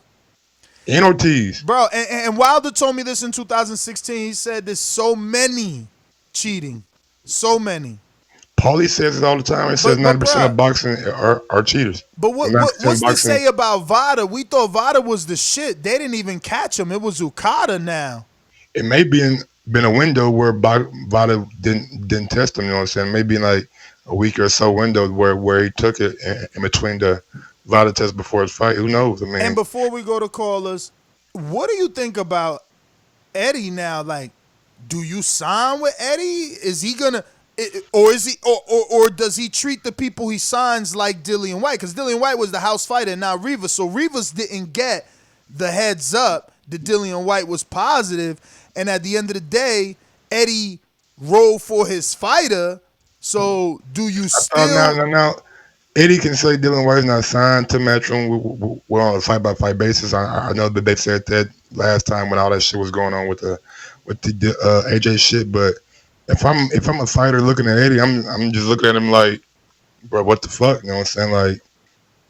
And Ortiz, bro. And Wilder told me this in 2016. He said there's so many cheating, so many. Paulie says it all the time. He says 90% of boxing are cheaters. But what's to say about VADA? We thought VADA was the shit. They didn't even catch him. It was UKAD now. It may been a window where VADA didn't test him. You know what I'm saying? Maybe like a week or so window where he took it in between the VADA test before his fight. Who knows? I mean, and before we go to callers, what do you think about Eddie now? Like, do you sign with Eddie? Is he gonna? Or is he, or does he treat the people he signs like Dillian Whyte? Because Dillian Whyte was the house fighter, and now Rivas. So Rivas didn't get the heads up that Dillian Whyte was positive, and at the end of the day, Eddie rolled for his fighter. So do you still? No. Eddie can say Dillian Whyte's not signed to Matchroom. We're on a fight-by-fight basis. I know that they said that last time when all that shit was going on with the AJ shit, but. If I'm a fighter looking at Eddie, I'm just looking at him like, bro, what the fuck? You know what I'm saying? Like,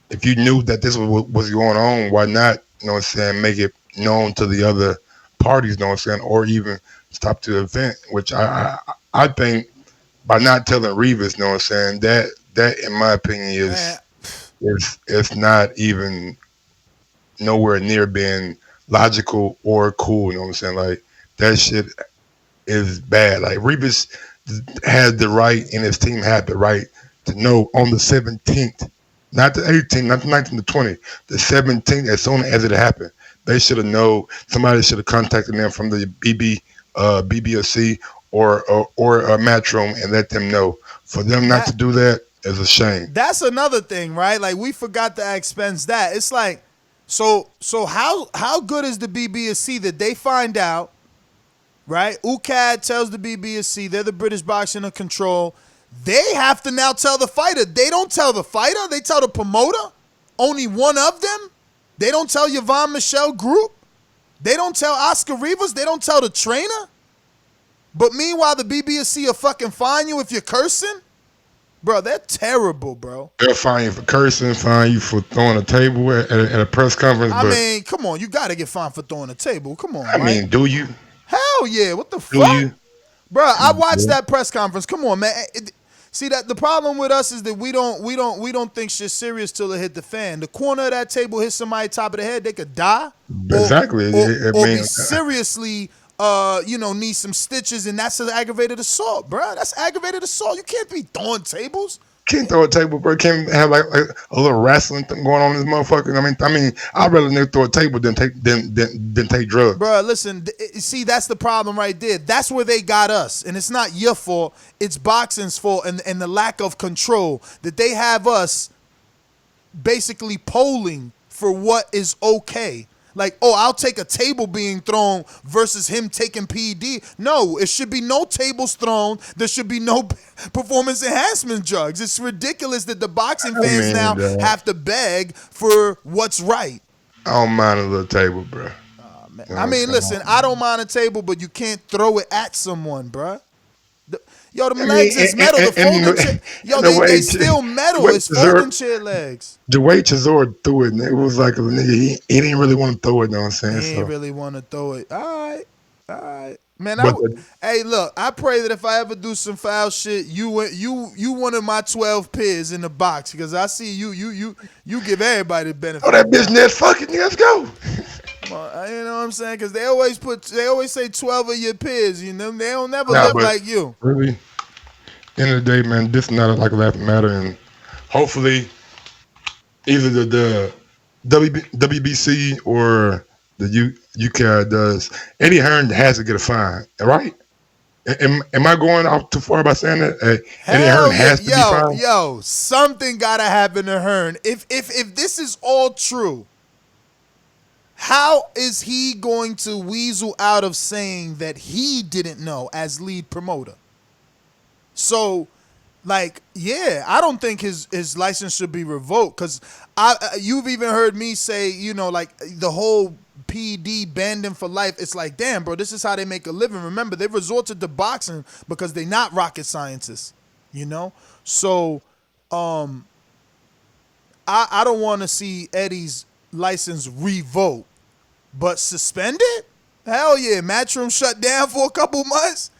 if you knew that this was going on, why not, you know what I'm saying, make it known to the other parties, you know what I'm saying, or even stop the event, which I think by not telling Rivas, you know what I'm saying, that in my opinion is not even nowhere near being logical or cool, you know what I'm saying? Like, that shit is bad. Like, Rivas had the right, and his team had the right to know on the 17th, not the 18th, not the 19th, the 20th, the 17th, as soon as it happened. They should have known. Somebody should have contacted them from the BBSC or Matchroom and let them know. For them not to do that is a shame. That's another thing, right? Like, we forgot to expense that. It's like, so how good is the BBSC that they find out? Right? UKAD tells the BBSC, they're the British Boxing of Control. They have to now tell the fighter. They don't tell the fighter. They tell the promoter. Only one of them. They don't tell Yvonne Michelle Group. They don't tell Oscar Rivas. They don't tell the trainer. But meanwhile, the BBSC will fucking fine you if you're cursing. Bro, they're terrible, bro. They'll fine you for cursing, fine you for throwing a table at a press conference. I mean, come on. You got to get fined for throwing a table. Come on, I mean, do you? Hell yeah! What the fuck, bro? I watched that press conference. Come on, man. See that the problem with us is that we don't think shit serious till it hit the fan. The corner of that table hit somebody top of the head, they could die. Exactly. Or be seriously, need some stitches, and that's an aggravated assault, bro. That's aggravated assault. You can't be throwing tables. Can't throw a table, bro. Can't have like a little wrestling thing going on in this motherfucker. I mean, I'd rather never throw a table than take drugs. Bro, listen, see, that's the problem right there. That's where they got us, and it's not your fault. It's boxing's fault, and the lack of control that they have us basically polling for what is okay. Like, oh, I'll take a table being thrown versus him taking PED. No, it should be no tables thrown. There should be no performance enhancement drugs. It's ridiculous that the boxing fans now have to beg for what's right. I don't mind a little table, bro. I mean, listen, I don't mind a table, but you can't throw it at someone, bro. Yo, them legs is metal. The folding chair. Yo, they still metal. It's folding chair legs. The way Chisora threw it, it was like a nigga. He didn't really want to throw it. You know what I'm saying? He didn't really want to throw it. All right. Man, But hey, look, I pray that if I ever do some foul shit, you one of my 12 peers in the box, because I see you give everybody the benefit. Oh, that bitch net fucking. Let's go. Well, you know what I'm saying? Because they always say 12 of your peers. You know, they don't never live like you. Really, end of the day, man, this is not like a laughing matter, and hopefully, either the WBC or the UKAD does. Eddie Hearn has to get a fine, right? Am I going out too far by saying that? Eddie Hearn has to be fined? Yo, something gotta happen to Hearn. If this is all true, how is he going to weasel out of saying that he didn't know as lead promoter? So, like, yeah, I don't think his license should be revoked, because you've even heard me say, you know, like the whole PD banned him for life. It's like, damn, bro, this is how they make a living. Remember, they resorted to boxing because they're not rocket scientists, you know? So, I don't want to see Eddie's license revoked, but suspended? Hell yeah, Matchroom shut down for a couple months.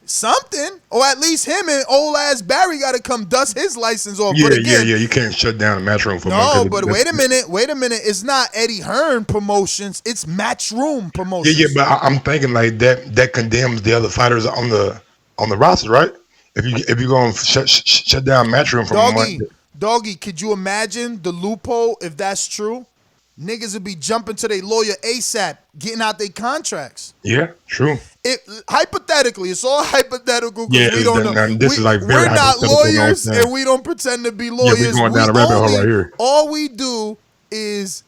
Something, or at least him and old ass Barry got to come dust his license off. Yeah, you can't shut down a Matchroom for no. But wait a minute. It's not Eddie Hearn Promotions. It's Matchroom Promotions. Yeah, but I'm thinking like that condemns the other fighters on the roster, right? If you're going to shut down Matchroom for a month. Doggy, could you imagine the loophole if that's true? Niggas would be jumping to their lawyer ASAP, getting out their contracts. Yeah, true. Hypothetically, it's all hypothetical. Yeah, we don't know. We're not lawyers, and we don't pretend to be lawyers. Yeah, we're going down a rabbit hole right here. All we do is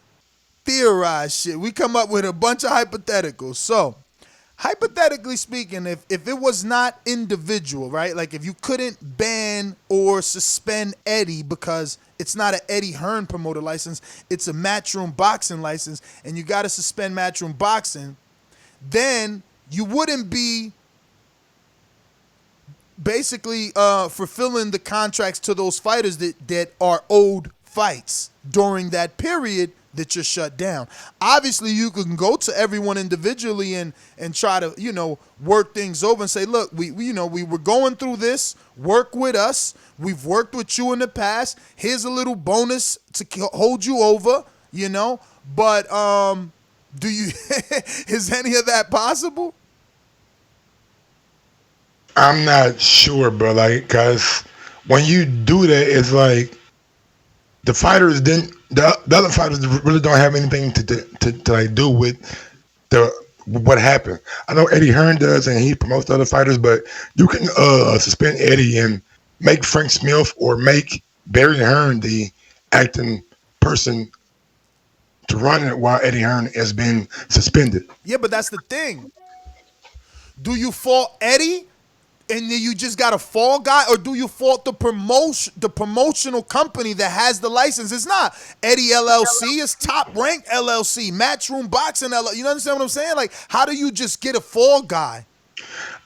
theorize shit. We come up with a bunch of hypotheticals. So, hypothetically speaking, if it was not individual, right? Like if you couldn't ban or suspend Eddie because it's not an Eddie Hearn promoter license, it's a Matchroom boxing license, and you got to suspend Matchroom boxing, then you wouldn't be basically fulfilling the contracts to those fighters that are owed fights during that period that you're shut down. Obviously, you can go to everyone individually and try to, you know, work things over and say, look, we were going through this, work with us. We've worked with you in the past. Here's a little bonus to hold you over, you know. But is any of that possible? I'm not sure, bro. Like, cause when you do that, it's like the fighters didn't. The other fighters really don't have anything to like do with what happened. I know Eddie Hearn does, and he promotes the other fighters, but you can suspend Eddie and make Frank Smith or make Barry Hearn the acting person to run it while Eddie Hearn has been suspended. Yeah, but that's the thing. Do you fault Eddie? And then you just got a fall guy, or do you fault the promotional company that has the license? It's not Eddie LLC, it's Top Rank LLC, Matchroom Boxing LLC. You understand what I'm saying? Like, how do you just get a fall guy?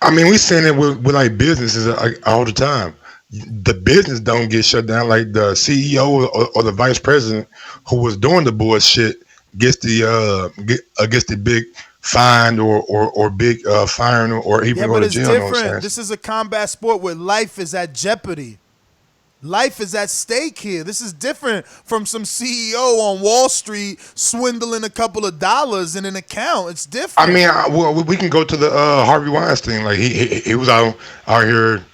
I mean, we saying it with like businesses all the time. The business don't get shut down. Like the CEO or the vice president who was doing the bullshit gets the big fine or big firing or even go to jail. Yeah, but it's different. This is a combat sport where life is at jeopardy. Life is at stake here. This is different from some CEO on Wall Street swindling a couple of dollars in an account. It's different. I mean, we can go to the Harvey Weinstein. Like he was out here,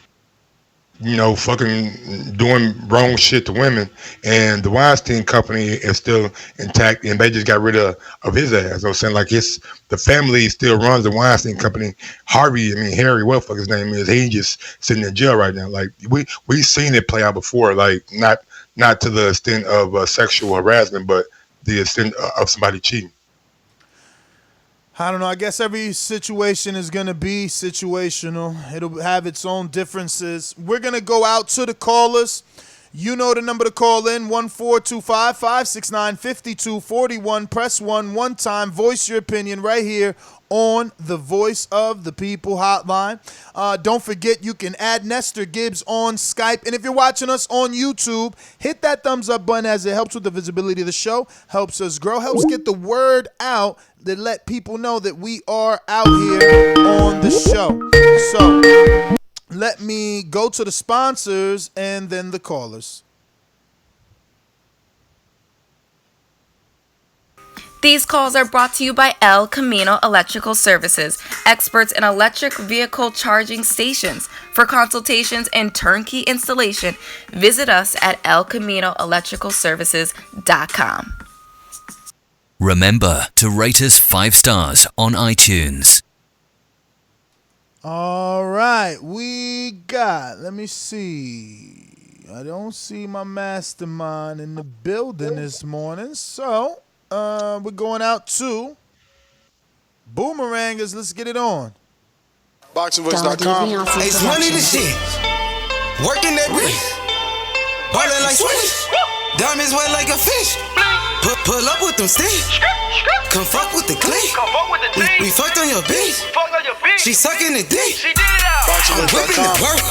you know, fucking doing wrong shit to women, and the Weinstein company is still intact, and they just got rid of his ass. I'm saying, like, the family still runs the Weinstein company. Harry, Harry, what the fuck his name is, he just sitting in jail right now. Like, we seen it play out before, like, not to the extent of sexual harassment, but the extent of somebody cheating. I don't know. I guess every situation is going to be situational. It'll have its own differences. We're going to go out to the callers. You know the number to call in, 1-425-569-5241. Press 1 time. Voice your opinion right here on the Voice of the People hotline. Don't forget, you can add Nestor Gibbs on Skype. And if you're watching us on YouTube, hit that thumbs up button, as it helps with the visibility of the show, helps us grow, helps get the word out, to let people know that we are out here on the show. So let me go to the sponsors and then the callers. These calls are brought to you by El Camino Electrical Services, experts in electric vehicle charging stations. For consultations and turnkey installation, visit us at elcaminoelectricalservices.com. Remember to rate us 5 stars on iTunes. All right, we got, let me see. I don't see my mastermind in the building this morning, so we're going out to Boomerangers. Let's get it on. BoxingVoice.com. It's money to shit. Working that bitch. Ballin' like Swish. Diamonds wet like a fish. Pull up with them sticks. Come fuck with the clique. We fucked on your bitch. She sucking the dick. I'm whipping the work.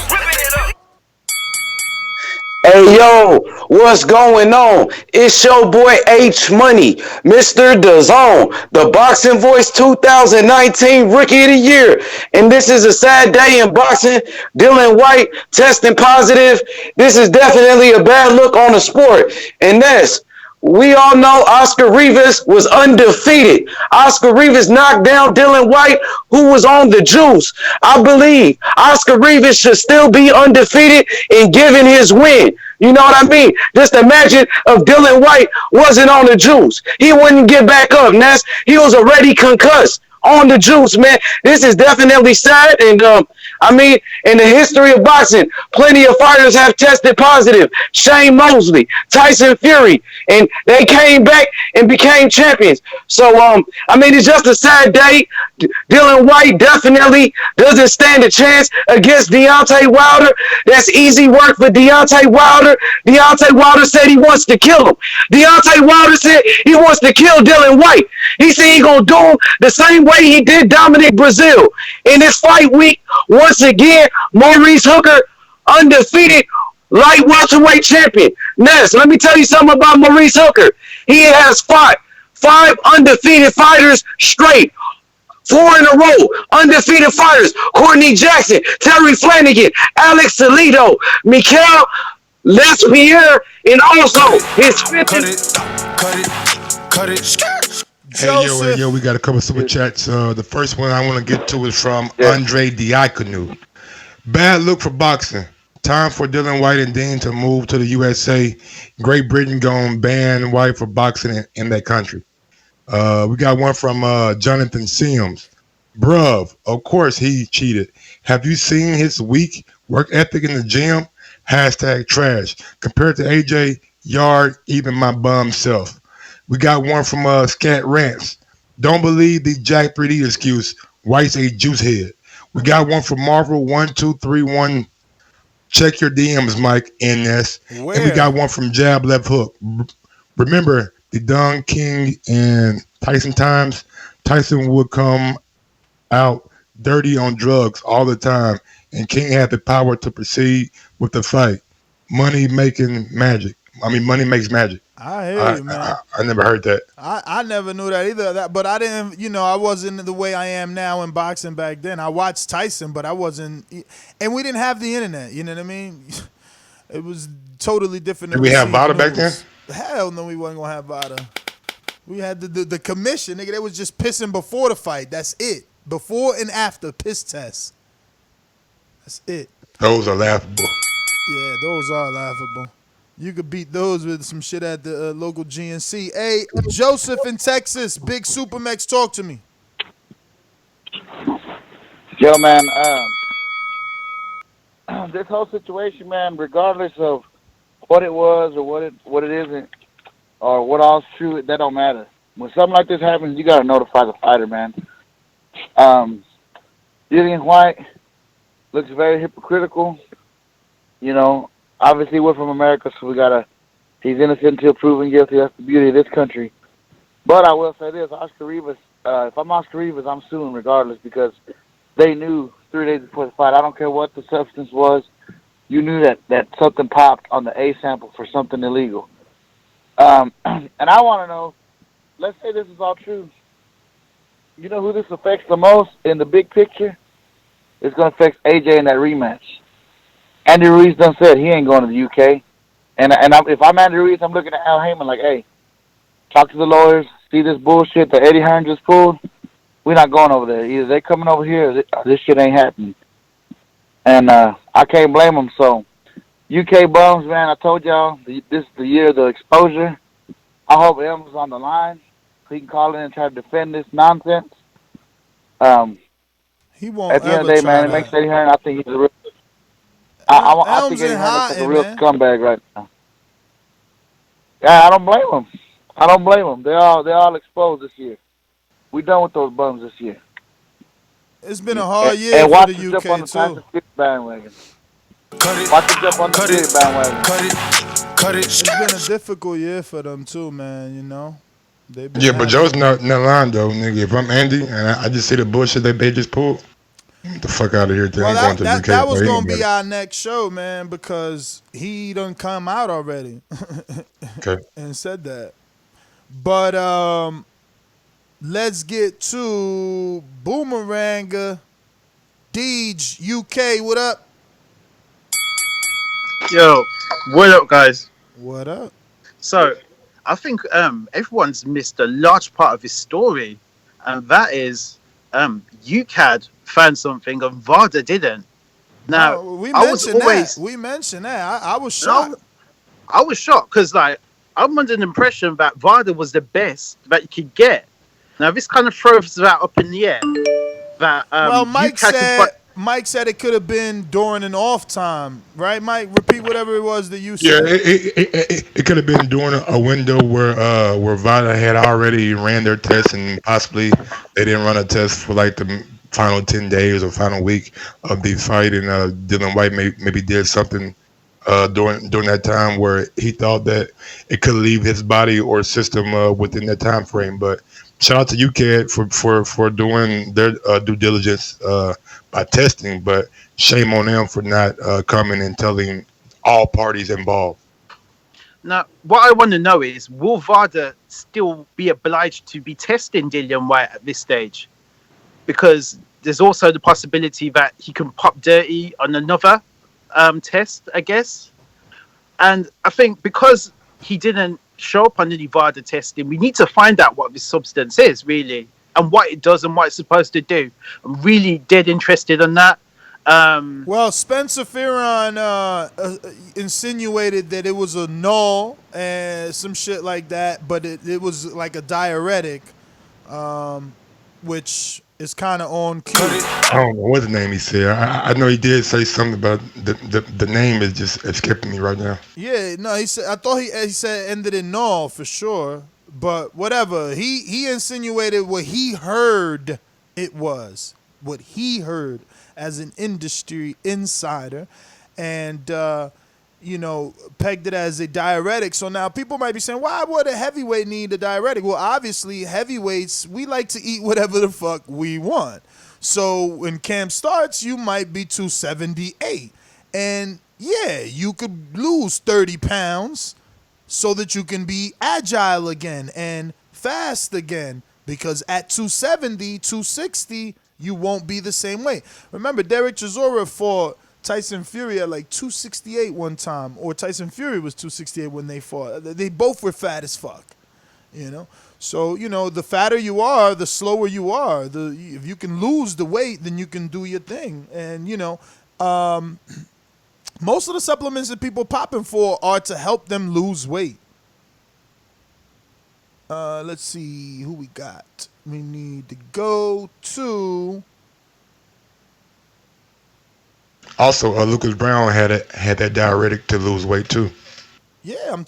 Hey yo, what's going on? It's your boy H Money, Mr. Dazn, the Boxing Voice 2019 Rookie of the Year. And this is a sad day in boxing. Dillian Whyte testing positive. This is definitely a bad look on the sport. And we all know Oscar Rivas was undefeated. Oscar Rivas knocked down Dillian Whyte, who was on the juice. I believe Oscar Rivas should still be undefeated and given his win. You know what I mean? Just imagine if Dillian Whyte wasn't on the juice. He wouldn't get back up, Ness. He was already concussed on the juice, man. This is definitely sad. And I mean, in the history of boxing, plenty of fighters have tested positive. Shane Mosley, Tyson Fury, and they came back and became champions. So, I mean, it's just a sad day. Dillian Whyte definitely doesn't stand a chance against Deontay Wilder. That's easy work for Deontay Wilder. Deontay Wilder said he wants to kill him. Deontay Wilder said he wants to kill Dillian Whyte. He said he's going to do him the same way he did Dominic Brazil. In this fight week, once again, Maurice Hooker, undefeated light welterweight champion. Ness, let me tell you something about Maurice Hooker. He has fought 5 undefeated fighters straight. 4 in a row, undefeated fighters. Courtney Jackson, Terry Flanagan, Alex Toledo, Mikael Lespierre, and also his fifth. Cut it. Hey, yo, we got a couple super chats. The first one I want to get to is from Andre Diakonu. Bad look for boxing. Time for Dillian Whyte and Dean to move to the USA. Great Britain going ban Whyte for boxing in that country. We got one from Jonathan Sims. Bruv, of course he cheated. Have you seen his weak work ethic in the gym? Hashtag trash. Compared to AJ Yard, even my bum self. We got one from Scat Rants. Don't believe the Jack 3D excuse. White's a juice head. We got one from Marvel 1231. Check your DMs, Mike. NS. And we got one from Jab Left Hook. Remember the Don King and Tyson times? Tyson would come out dirty on drugs all the time, and King had the power to proceed with the fight. Money makes magic. I hear you, man. I never heard that. I never knew that either. But I didn't, I wasn't the way I am now in boxing back then. I watched Tyson, but I wasn't, and we didn't have the internet. You know what I mean? It was totally different. Did we have VADA back then? Hell no, we wasn't gonna have VADA. We had the commission, nigga. They was just pissing before the fight. That's it. Before and after piss tests. That's it. Those are laughable. Yeah, those are laughable. You could beat those with some shit at the local GNC. Hey, Joseph in Texas, Big Supermax, talk to me. Yo, man, this whole situation, man, regardless of what it was or what it isn't, or what all's true, that don't matter. When something like this happens, you gotta notify the fighter, man. Dillian Whyte looks very hypocritical. Obviously we're from America, so he's innocent until proven guilty. That's the beauty of this country. But I will say this, Oscar Rivas if I'm Oscar Rivas, I'm suing regardless because they knew 3 days before the fight. I don't care what the substance was. You knew that something popped on the A sample for something illegal. And I want to know, let's say this is all true. You know who this affects the most in the big picture? It's going to affect AJ in that rematch. Andy Ruiz done said he ain't going to the UK. If I'm Andy Ruiz, I'm looking at Al Heyman like, hey, talk to the lawyers, see this bullshit that Eddie Hearn just pulled. We're not going over there. Either they coming over here or this shit ain't happening. And I can't blame them. So, UK bums, man, I told y'all, this is the year of the exposure. I hope M's on the line so he can call in and try to defend this nonsense. He won't at the end of the day, man, it makes Eddie Hearn, I think he's a real... I think Eddie Hearn is like a real scumbag right now. Yeah, I don't blame him. I don't blame them. They're all exposed this year. We done with those bums this year. It's been a hard year and for the UK jump on the too. Bandwagon. Watch them jump on the bandwagon. Cut it. It's been a difficult year for them too, man. You know. Yeah, but Joe's not lying though, nigga. If I'm Andy and I just see the bullshit that they just pulled, get the fuck out of here. Well, I'm going to the UK. That was gonna be our next show, man, because he done come out already. Okay. And said that. But let's get to Boomeranga. Deej, UK, what up? Yo, what up, guys? What up? So, I think everyone's missed a large part of his story, and that is UKAD found something and VADA didn't. Now, No, we I was mentioned always that. We mentioned that. I was shocked. I was shocked because, like, I'm under the impression that VADA was the best that you could get. Now, this kind of throws that up in the air. That well, Mike UKAD said it could have been during an off time, right, Mike? Repeat whatever it was that you said. Yeah, it could have been during a window where VADA had already ran their tests and possibly they didn't run a test for like the final 10 days or final week of the fight, and Dillian Whyte maybe did something during that time where he thought that it could leave his body or system within that time frame. But shout out to UKAD for doing their due diligence by testing, but shame on them for not coming and telling all parties involved. Now, what I want to know is, will VADA still be obliged to be testing Dillian Whyte at this stage? Because there's also the possibility that he can pop dirty on another test, I guess. And I think because he didn't show up on any VADA testing, we need to find out what this substance is, really, and what it does and what it's supposed to do. I'm really dead interested in that. Well, Spencer Fearon insinuated that it was a null and some shit like that, but it was like a diuretic, which is kind of on cue. I don't know what the name he said. I know he did say something about the name is just escaping me right now. Yeah, no, he said. I thought he said ended in null for sure, but whatever. He insinuated what he heard it was, what he heard as an industry insider, and pegged it as a diuretic. So now people might be saying, why would a heavyweight need a diuretic? Well, obviously, heavyweights, we like to eat whatever the fuck we want. So when camp starts, you might be 278. And yeah, you could lose 30 pounds so that you can be agile again and fast again. Because at 270, 260, you won't be the same way. Remember, Derek Chisora fought Tyson Fury at like 268 one time, or Tyson Fury was 268 when they fought. They both were fat as fuck, So, the fatter you are, the slower you are. If you can lose the weight, then you can do your thing. And, most of the supplements that people popping for are to help them lose weight. Let's see who we got. We need to go to... Also, Lucas Brown had that diuretic to lose weight too. Yeah,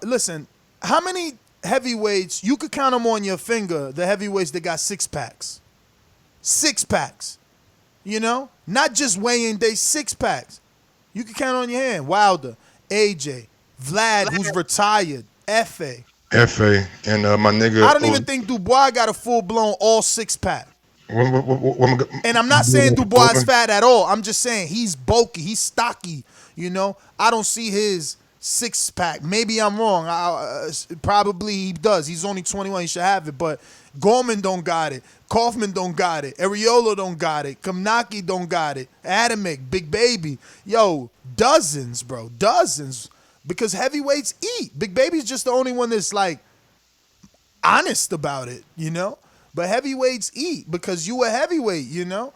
listen, how many heavyweights, you could count them on your finger, the heavyweights that got six packs. Not just weighing, they six packs. You can count on your hand. Wilder, AJ, Vlad, who's retired, Efe. FA and my nigga. I don't even think Dubois got a full blown all 6-pack. And I'm not saying Dubois is fat at all. I'm just saying he's bulky, he's stocky. You know, I don't see his 6-pack. Maybe I'm wrong. Probably he does. He's only 21. He should have it. But Gorman don't got it. Kaufman don't got it. Areola don't got it. Kamnaki don't got it. Adamic, Big Baby. Yo, dozens, bro. Dozens. Because heavyweights eat. Big Baby's just the only one that's like honest about it, you know? But heavyweights eat because you a heavyweight, you know?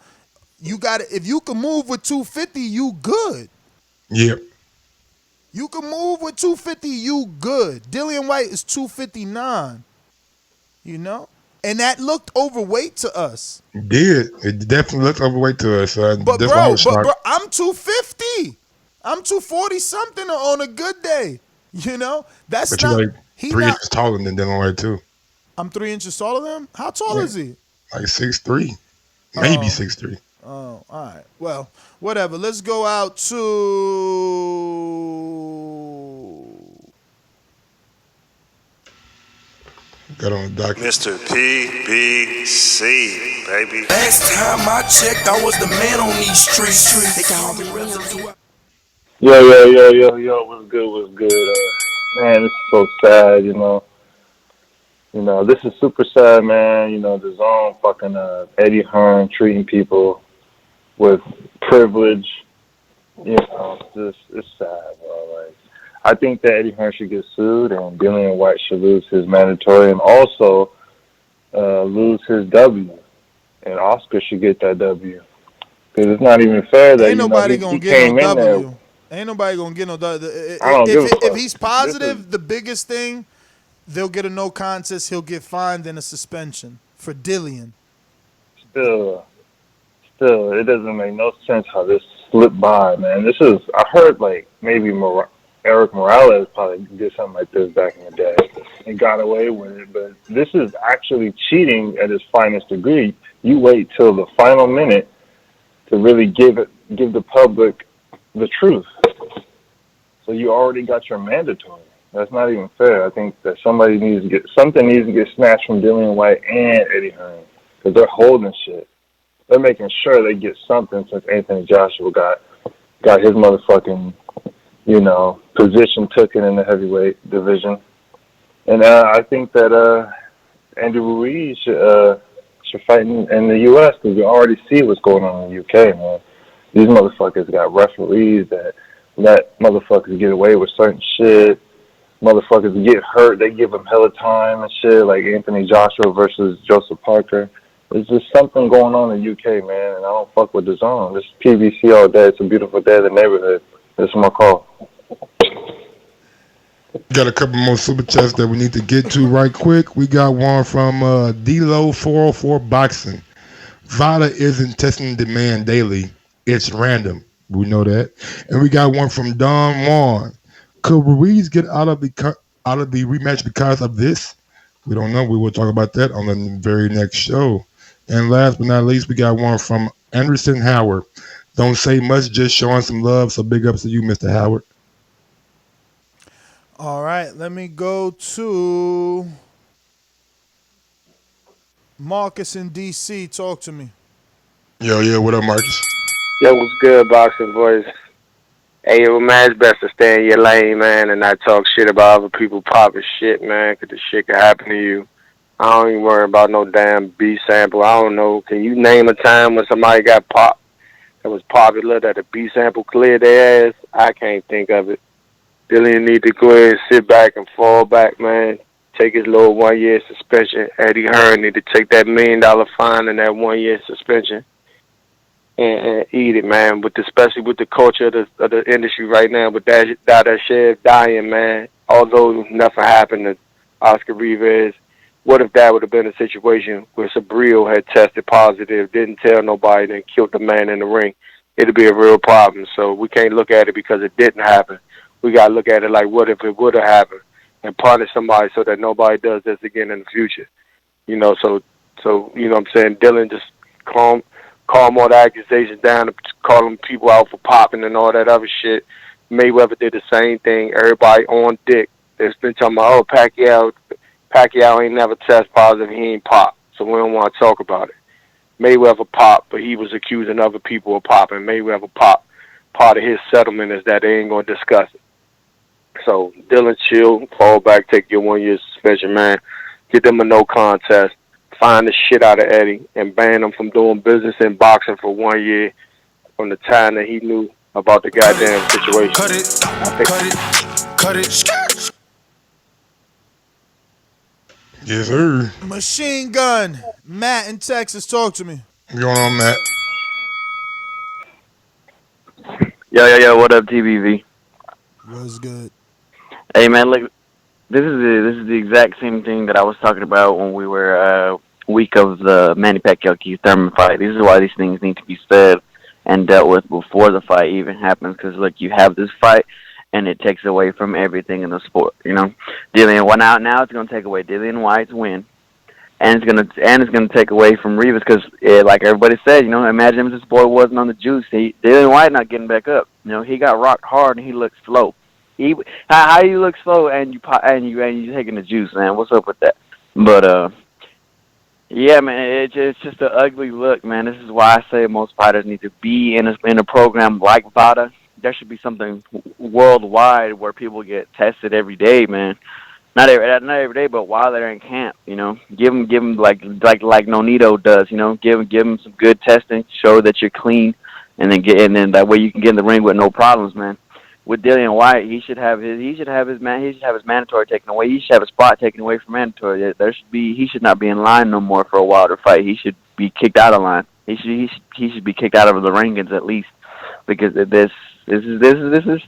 You got to, if you can move with 250, you good. Yep. You can move with 250, you good. Dillian Whyte is 259, you know? And that looked overweight to us. It did. It definitely looked overweight to us. But bro, I'm 250. I'm 240 something on a good day. You know? That's but not. You're like 3 inches taller than Dillian Whyte too. I'm 3 inches taller than him? How tall is he? Like 6'3". Maybe 6'3". Oh, all right. Well, whatever. Let's go out to got on the docket. Mr. PBC, baby. Last time I checked, I was the man on these streets. They call me residue. Yo, what's good? Man, this is so sad, you know. You know, this is super sad, man. You know, Dazn fucking Eddie Hearn treating people with privilege. You know, it's sad, bro. Like, I think that Eddie Hearn should get sued and Dillian Whyte should lose his mandatory and also lose his W. And Oscar should get that W. Because it's not even fair that, ain't nobody he gonna came get no in W. there. Ain't nobody gonna get no W. If If he's positive, the biggest thing, they'll get a no contest. He'll get fined and a suspension for Dillian. Still, it doesn't make no sense how this slipped by, man. This is, I heard like maybe Eric Morales probably did something like this back in the day and got away with it, but this is actually cheating at its finest degree. You wait till the final minute to really give the public the truth. So you already got your mandatory. That's not even fair. I think that something needs to get snatched from Dillian Whyte and Eddie Hearn because they're holding shit. They're making sure they get something since Anthony Joshua got his motherfucking, you know, position taken in the heavyweight division. And I think that Andy Ruiz should fight in the U.S. because we already see what's going on in the U.K., man. These motherfuckers got referees that let motherfuckers get away with certain shit. Motherfuckers get hurt, they give them hella time and shit, like Anthony Joshua versus Joseph Parker. There's just something going on in the UK, man, and I don't fuck with the zone. This is PVC all day. It's a beautiful day in the neighborhood. This is my call. Got a couple more super chats that we need to get to right quick. We got one from D-Lo 404 Boxing. VADA isn't testing demand daily. It's random. We know that. And we got one from Don Juan. Could Ruiz get out of the rematch because of this? We don't know. We will talk about that on the very next show. And last but not least, we got one from Anderson Howard. Don't say much, just showing some love. So big ups to you, Mr. Howard. All right, let me go to Marcus in D.C. Talk to me. Yo, what up, Marcus? Yo, what's good, Boxing Voice? Hey, yo, man, it's best to stay in your lane, man, and not talk shit about other people popping shit, man, because the shit could happen to you. I don't even worry about no damn B sample. I don't know. Can you name a time when somebody got popped that was popular that a B sample cleared their ass? I can't think of it. Dillian need to go ahead and sit back and fall back, man. Take his little 1 year suspension. Eddie Hearn need to take that $1 million fine and that 1 year suspension and eat it, man. Especially with the culture of the industry right now, with that shit dying, man. Although nothing happened to Oscar Rivas, what if that would have been a situation where Sabril had tested positive, didn't tell nobody, then killed the man in the ring? It'd be a real problem. So we can't look at it because it didn't happen. We got to look at it like, what if it would have happened, and punish somebody so that nobody does this again in the future. You know, so you know what I'm saying? Dillian just calm all the accusations down, calling people out for popping and all that other shit. Mayweather did the same thing. Everybody on dick It's been talking about, Pacquiao ain't never test positive. He ain't pop, so we don't want to talk about it. Mayweather popped, but he was accusing other people of popping. Mayweather popped. Part of his settlement is that they ain't going to discuss it. So Dylan, chill, fall back, take your 1 year suspension, man. Get them a no contest. Find the shit out of Eddie and ban him from doing business in boxing for 1 year from the time that he knew about the goddamn situation. Cut it. Yes, sir. Machine Gun. Matt in Texas, talk to me. What's going on, Matt? Yo, what up, TBV? What's good? Hey, man, look, this is the exact same thing that I was talking about when we were week of the Manny Pacquiao Keith Thurman fight. This is why these things need to be said and dealt with before the fight even happens. Because look, you have this fight, and it takes away from everything in the sport. You know, now it's going to take away Dillian Whyte's win, and it's gonna take away from Rivas because, like everybody said, you know, imagine if this boy wasn't on the juice. Dillian Whyte not getting back up. You know, he got rocked hard and he looked slow. How you look slow and you taking the juice, man? What's up with that? But yeah, man, it's just an ugly look, man. This is why I say most fighters need to be in a program like VADA. There should be something worldwide where people get tested every day, man. Not every day, but while they're in camp, you know, give them like Nonito does, you know, give them some good testing, show that you're clean, and then that way you can get in the ring with no problems, man. With Dillian Whyte, he should have his mandatory taken away. He should have his spot taken away from mandatory. He should not be in line no more for a Wilder fight. He should be kicked out of line. He should be kicked out of the ringings at least, because this is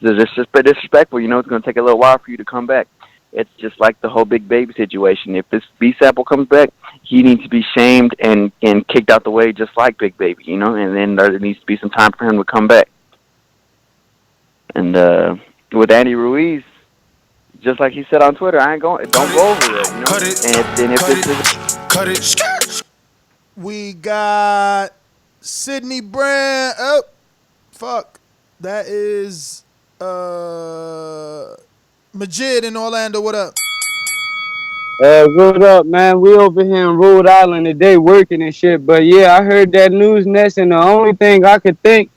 disrespectful. You know, it's going to take a little while for you to come back. It's just like the whole Big Baby situation. If this B sample comes back, he needs to be shamed and kicked out the way, just like Big Baby. You know, and then there needs to be some time for him to come back. And with Andy Ruiz, just like he said on Twitter, don't go over there, you know. Cut it. We got Sydney Brand. Oh, fuck. That is Majid in Orlando. What up? What up, man? We over here in Rhode Island today working and shit. But yeah, I heard that news nest, and the only thing I could think,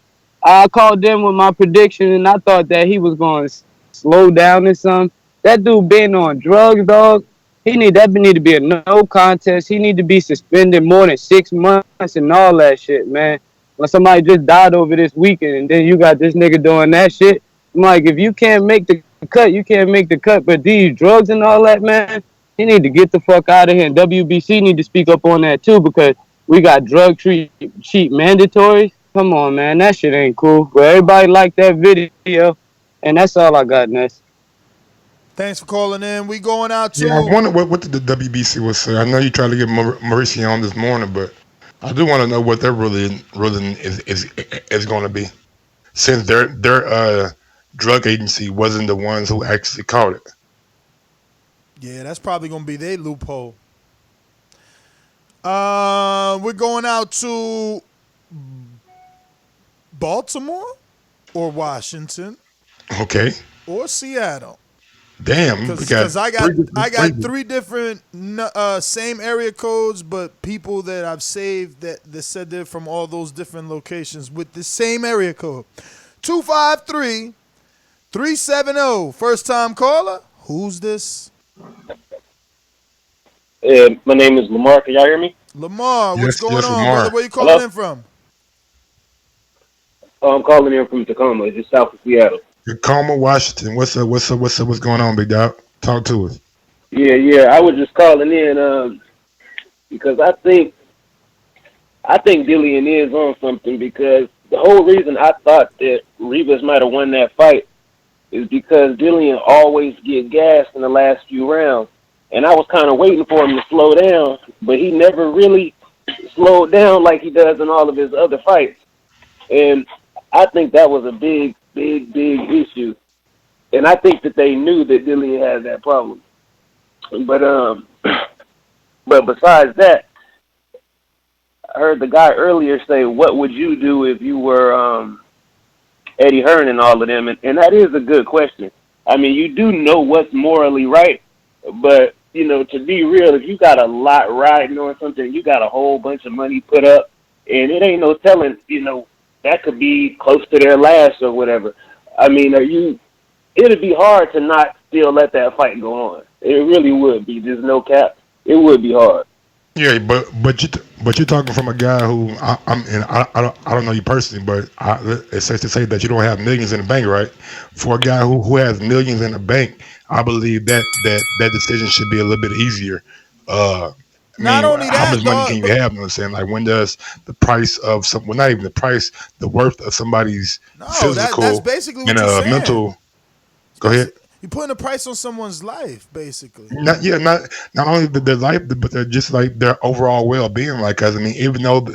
I called them with my prediction, and I thought that he was going to slow down or something. That dude been on drugs, dog. He need to be a no contest. He need to be suspended more than 6 months and all that shit, man. When somebody just died over this weekend, and then you got this nigga doing that shit, I'm like, if you can't make the cut, you can't make the cut. But these drugs and all that, man, he need to get the fuck out of here. And WBC need to speak up on that too, because we got drug cheap mandatories. Come on, man, that shit ain't cool. But everybody liked that video, and that's all I got, Ness. Thanks for calling in. We going out to... Yeah, I wonder what the WBC was say. I know you tried to get Mauricio on this morning, but I do want to know what their ruling is going to be, since their drug agency wasn't the ones who actually caught it. Yeah, that's probably going to be their loophole. We're going out to Baltimore or Washington. Okay. Or Seattle. Damn, because I got three different same area codes, but people that I've saved that said they're from all those different locations with the same area code. 253-370. First time caller. Who's this? My name is Lamar. Can y'all hear me? Lamar, what's going on, Lamar. brother? Where you calling in from? Oh, I'm calling in from Tacoma. It's just south of Seattle. Tacoma, Washington. What's up? What's going on, big dog? Talk to us. Yeah. I was just calling in because I think Dillian is on something, because the whole reason I thought that Rivas might have won that fight is because Dillian always get gassed in the last few rounds. And I was kind of waiting for him to slow down, but he never really slowed down like he does in all of his other fights. And I think that was a big issue. And I think that they knew that Dillian had that problem. But besides that, I heard the guy earlier say, what would you do if you were Eddie Hearn and all of them? And that is a good question. I mean, you do know what's morally right, but you know, to be real, if you got a lot riding on something, you got a whole bunch of money put up, and it ain't no telling, you know, that could be close to their last or whatever. I mean, it'd be hard to not still let that fight go on. It really would be. There's no cap. It would be hard. Yeah, but you're talking from a guy who I don't know you personally, but it's safe to say that you don't have millions in the bank, right? For a guy who has millions in the bank, I believe that decision should be a little bit easier. Not only how that, much money can you have? You know what I'm saying? Like, when does the price of some, well, not even the price, the worth of somebody's physical that's basically what and you're saying. mental. Go ahead. You're putting a price on someone's life, basically. Not only their life, but they're just like their overall well being. Like, 'cause I mean, even though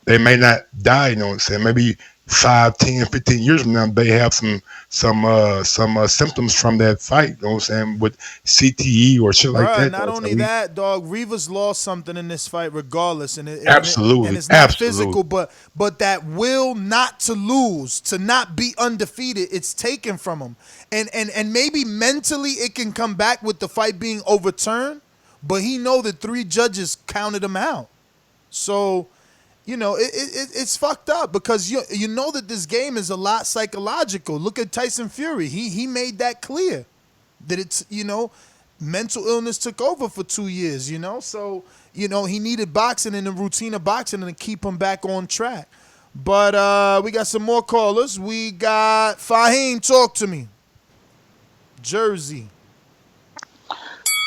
they may not die, you know what I'm saying? Maybe 5, 10, 15 years from now, they have some symptoms from that fight. You know what I'm saying? With CTE or shit like that. Not only that, dog, Rivas lost something in this fight, regardless, and absolutely, and it's not physical, but that will not to lose, to not be undefeated, it's taken from him, and maybe mentally it can come back with the fight being overturned, but he know that 3 judges counted him out, so. You know, it's fucked up because you know that this game is a lot psychological. Look at Tyson Fury. He made that clear that it's, you know, mental illness took over for 2 years, you know. So, you know, he needed boxing and the routine of boxing to keep him back on track. But we got some more callers. We got Fahim, talk to me. Jersey.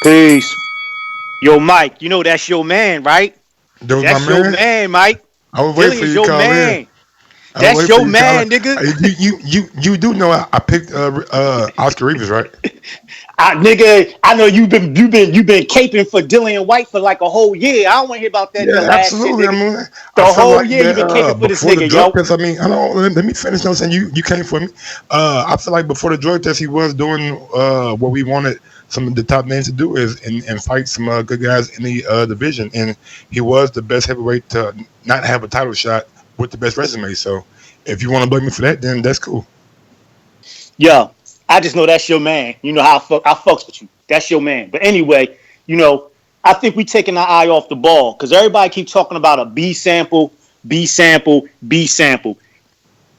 Peace. Yo, Mike, you know that's your man, right? That's your man, Mike. I was waiting for you to call in. That's your man, nigga. You do know I picked Oscar Rivas, right? Nigga, I know you've been caping for Dillian Whyte for like a whole year. I don't want to hear about that. Yeah, absolutely. Shit, I mean, the whole year you've been caping for this nigga, yo. Test, I mean, I don't. Let me finish. No, saying you came for me. I feel like before the drug test, he was doing what we wanted some of the top names to do is and fight some good guys in the division, and he was the best heavyweight to not have a title shot with the best resume. So, if you want to blame me for that, then that's cool. Yeah, I just know that's your man. You know how I fucks with you. That's your man. But anyway, you know, I think we taking our eye off the ball because everybody keep talking about a B sample, B sample, B sample.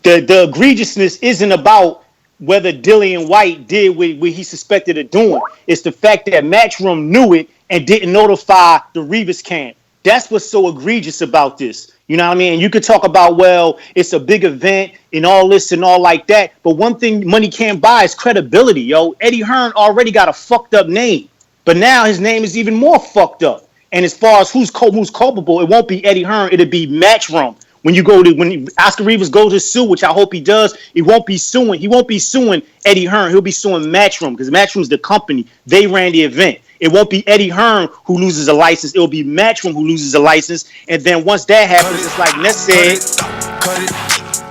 The egregiousness isn't about whether Dillian Whyte did what he suspected of doing. It's the fact that Matchroom knew it and didn't notify the Rivas camp. That's what's so egregious about this. You know what I mean? You could talk about, well, it's a big event and all this and all like that. But one thing money can't buy is credibility, yo. Eddie Hearn already got a fucked up name. But now his name is even more fucked up. And as far as who's culpable, it won't be Eddie Hearn. It'll be Matchroom. When Oscar Rivas goes to sue, which I hope he does, he won't be suing Eddie Hearn. He'll be suing Matchroom because Matchroom's the company. They ran the event. It won't be Eddie Hearn who loses a license. It'll be Matchroom who loses a license. And then once that happens, it's like Ness said.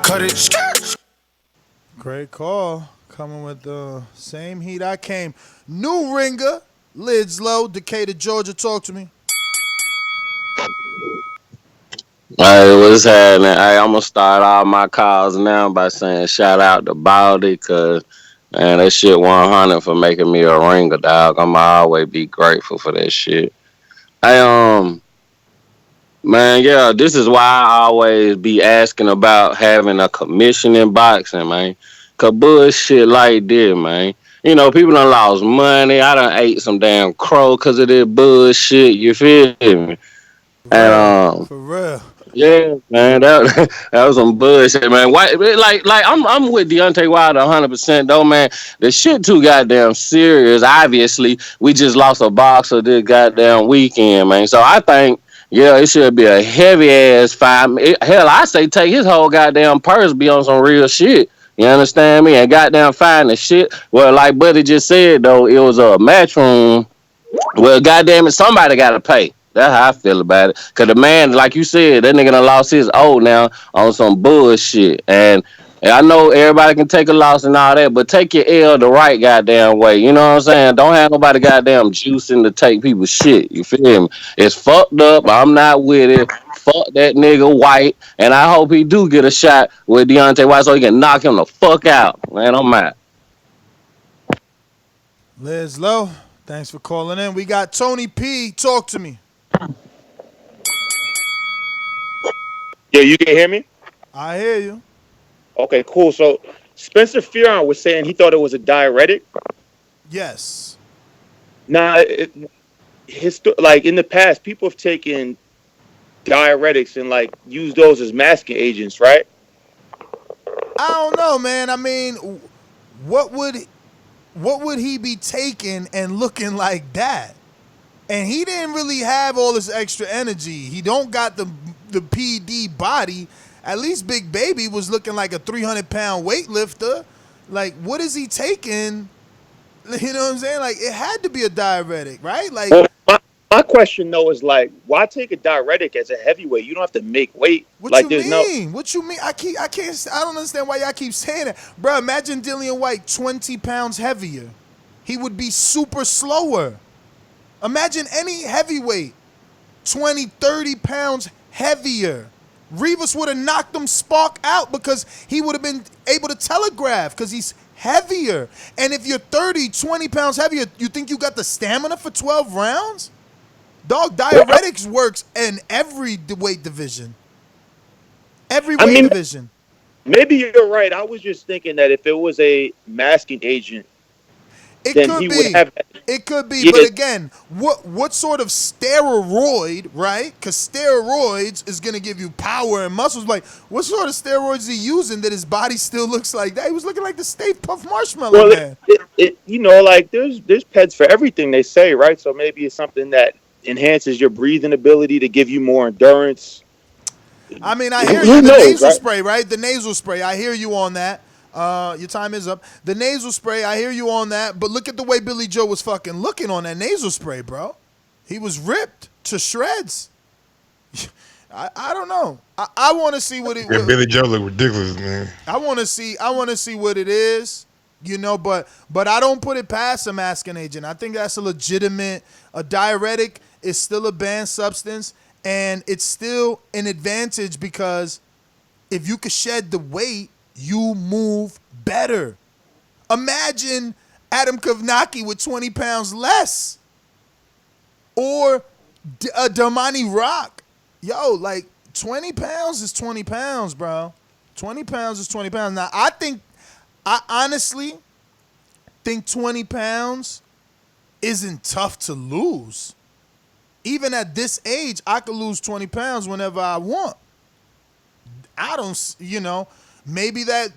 Cut it. Great call. Coming with the same heat I came. New ringer, lids low, Decatur, Georgia. Talk to me. Hey, what's happening? Hey, I'm gonna start all my calls now by saying shout out to Baldy, because man, that shit 100 for making me a ringer, dog. I'ma always be grateful for that shit. Hey, man, yeah, this is why I always be asking about having a commission in boxing, man. Cause bullshit like this, man. You know, people done lost money. I done ate some damn crow cause of this bullshit. You feel me? And for real. Yeah, man, that was some bullshit, man. Why, like I'm with Deontay Wilder 100% though, man. The shit too goddamn serious. Obviously, we just lost a boxer this goddamn weekend, man. So I think, yeah, it should be a heavy ass fine. Hell, I say take his whole goddamn purse, be on some real shit. You understand me? And goddamn fine the shit. Well, like Buddy just said though, it was a Matchroom. Well, goddamn it, somebody got to pay. That's how I feel about it. Cause the man, like you said, that nigga done lost his O now on some bullshit. And I know everybody can take a loss and all that, but take your L the right goddamn way. You know what I'm saying? Don't have nobody goddamn juicing to take people's shit. You feel me? It's fucked up. I'm not with it. Fuck that nigga White. And I hope he do get a shot with Deontay White so he can knock him the fuck out. Man, I'm out. Liz Low, thanks for calling in. We got Tony P. Talk to me. Yo, you can hear me? I hear you. Okay, cool. So Spencer Fearon was saying he thought it was a diuretic. Yes. Now, like in the past, people have taken diuretics and like used those as masking agents, right? I don't know, man. I mean, what would he be taking and looking like that? And he didn't really have all this extra energy. He don't got the PD body. At least Big Baby was looking like a 300-pound weightlifter. Like, what is he taking? You know what I'm saying? Like, it had to be a diuretic, right? Like, Well, my question though is like, why take a diuretic as a heavyweight? You don't have to make weight. what Like, you there's mean? What you mean? I don't understand why y'all keep saying that. Bro, imagine Dillian Whyte 20 pounds heavier. He would be super slower. Imagine any heavyweight 20, 30 pounds heavier. Rivas would have knocked him spark out because he would have been able to telegraph because he's heavier. And if you're 30, 20 pounds heavier, you think you got the stamina for 12 rounds? Dog, diuretics works in every weight division. Every weight division. Maybe you're right. I was just thinking that if it was a masking agent, then he would have. It could be, Yeah. but again, what sort of steroid, right? Because steroids is gonna give you power and muscles. Like, what sort of steroids is he using that his body still looks like that? He was looking like the Stay Puft Marshmallow Man. You know, like there's peds for everything they say, right? So maybe it's something that enhances your breathing ability to give you more endurance. I mean, I hear Who you. The knows, nasal right? spray, right? The nasal spray. I hear you on that. Your time is up. The nasal spray, I hear you on that. But look at the way Billy Joe was fucking looking on that nasal spray, bro. He was ripped to shreds. I don't know. I want to see what it. Yeah, Billy Joe look ridiculous, man. I want to see what it is. You know, but I don't put it past a masking agent. I think that's a legitimate. A diuretic is still a banned substance, and it's still an advantage because if you could shed the weight, you move better. Imagine Adam Kovnacki with 20 pounds less. Or Damani Rock. Yo, like 20 pounds is 20 pounds, bro. 20 pounds is 20 pounds. Now, I honestly think 20 pounds isn't tough to lose. Even at this age, I could lose 20 pounds whenever I want. I don't, maybe that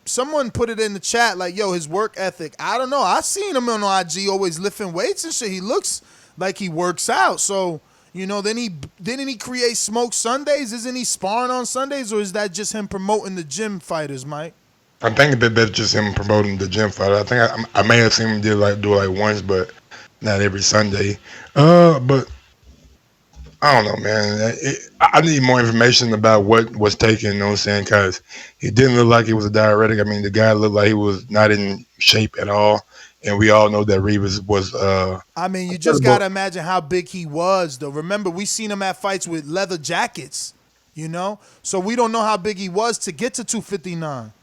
someone put it in the chat like, yo, his work ethic. I don't know. I seen him on IG always lifting weights and shit. He looks like he works out. So, didn't he create Smoke Sundays? Isn't he sparring on Sundays, or is that just him promoting the gym fighters, Mike? I think that that's just him promoting the gym fighter. I think I may have seen him do it like once, but not every Sunday. But I don't know, man. I need more information about what was taken, you know what I'm saying? Because he didn't look like he was a diuretic. I mean, the guy looked like he was not in shape at all. And we all know that Rivas was... I mean, you just got to imagine how big he was, though. Remember, we seen him at fights with leather jackets, So we don't know how big he was to get to 259.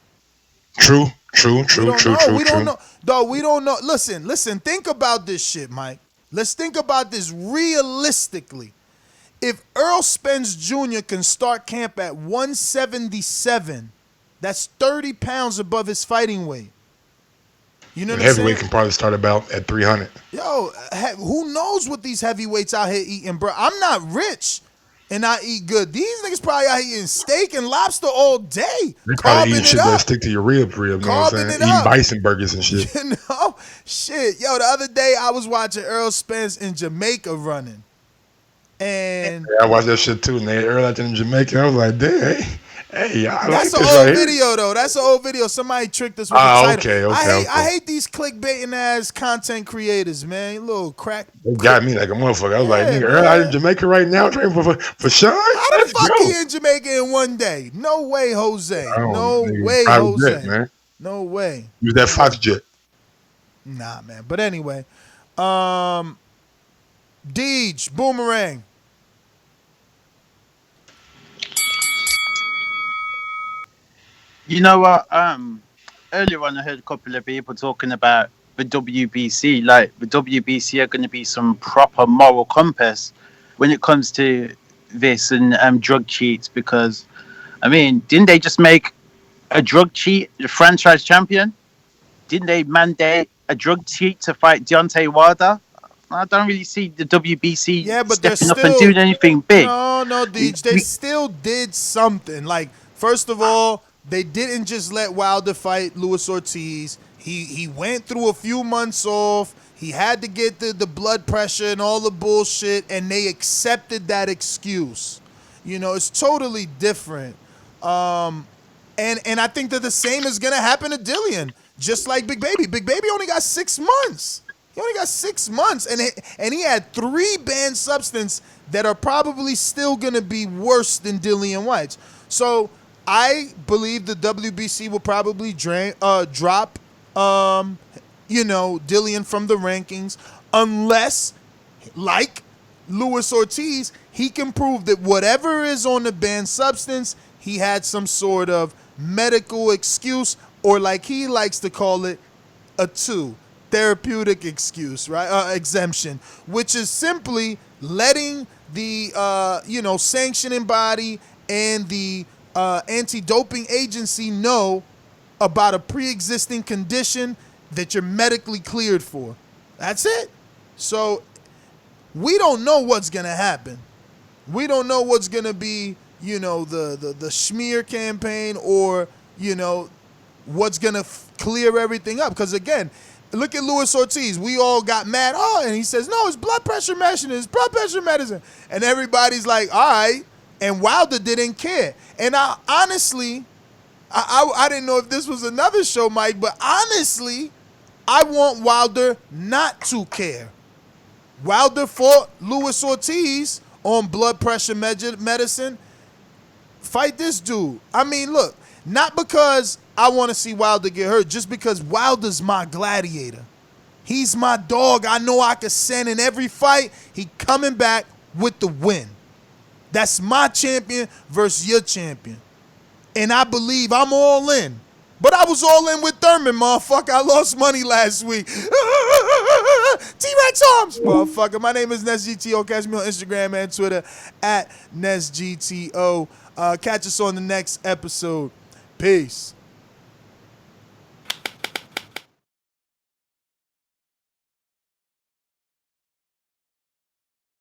True. We don't know. Dog, we don't know. Listen, think about this shit, Mike. Let's think about this realistically. If Earl Spence Jr. can start camp at 177, that's 30 pounds above his fighting weight. You know what I'm saying? Heavyweight can probably start about at 300. Yo, who knows what these heavyweights out here eating, bro? I'm not rich, and I eat good. These niggas probably out here eating steak and lobster all day. They probably eating shit that stick to your rib, you know what I'm saying? Eating bison burgers and shit. Shit. Yo, the other day I was watching Earl Spence in Jamaica running. And I watched that shit too, and they Earl out in Jamaica. I was like, damn, hey, I like that's this an right old here. video, though. That's an old video. Somebody tricked us with the title. Okay. I hate these clickbaiting ass content creators, man. You little crack. They got me like a motherfucker. I was like, nigga, man. Earl out in Jamaica right now training for Sean? How the fuck he in Jamaica in one day? No way, Jose. No way, Jose. Jet, man. No way. Use that Fox jet. Nah, man. But anyway, Deej, Boomerang. You know what? Earlier on, I heard a couple of people talking about the WBC. Like, the WBC are going to be some proper moral compass when it comes to this and drug cheats, because, I mean, didn't they just make a drug cheat the franchise champion? Didn't they mandate a drug cheat to fight Deontay Wilder? I don't really see the WBC stepping up and doing anything big. No, Deej, they still did something. Like, first of all, they didn't just let Wilder fight Luis Ortiz. He went through a few months off. He had to get the blood pressure and all the bullshit, and they accepted that excuse. You know, it's totally different. And I think that the same is going to happen to Dillian, just like Big Baby. Big Baby only got 6 months. He only got 6 months, and he had 3 banned substances that are probably still going to be worse than Dillian Whyte's. So I believe the WBC will probably drop, Dillian from the rankings, unless, like Luis Ortiz, he can prove that whatever is on the banned substance, he had some sort of medical excuse, or like he likes to call it, a 2. Therapeutic excuse, right? Exemption, which is simply letting the sanctioning body and the anti-doping agency know about a pre-existing condition that you're medically cleared for. That's it. So we don't know what's gonna happen. We don't know what's gonna be, the smear campaign, or what's gonna clear everything up. Because again, look at Luis Ortiz. We all got mad. Oh, and he says, no, it's blood pressure medicine. It's blood pressure medicine. And everybody's like, all right. And Wilder didn't care. And I honestly, I didn't know if this was another show, Mike, but honestly, I want Wilder not to care. Wilder fought Luis Ortiz on blood pressure medicine. Fight this dude. I mean, look, not because I want to see Wilder get hurt, just because Wilder's my gladiator. He's my dog. I know I can send in every fight. He coming back with the win. That's my champion versus your champion. And I believe I'm all in. But I was all in with Thurman, motherfucker. I lost money last week. T-Rex arms, motherfucker. My name is NesGTO. Catch me on Instagram and Twitter at NesGTO. Catch us on the next episode. Peace.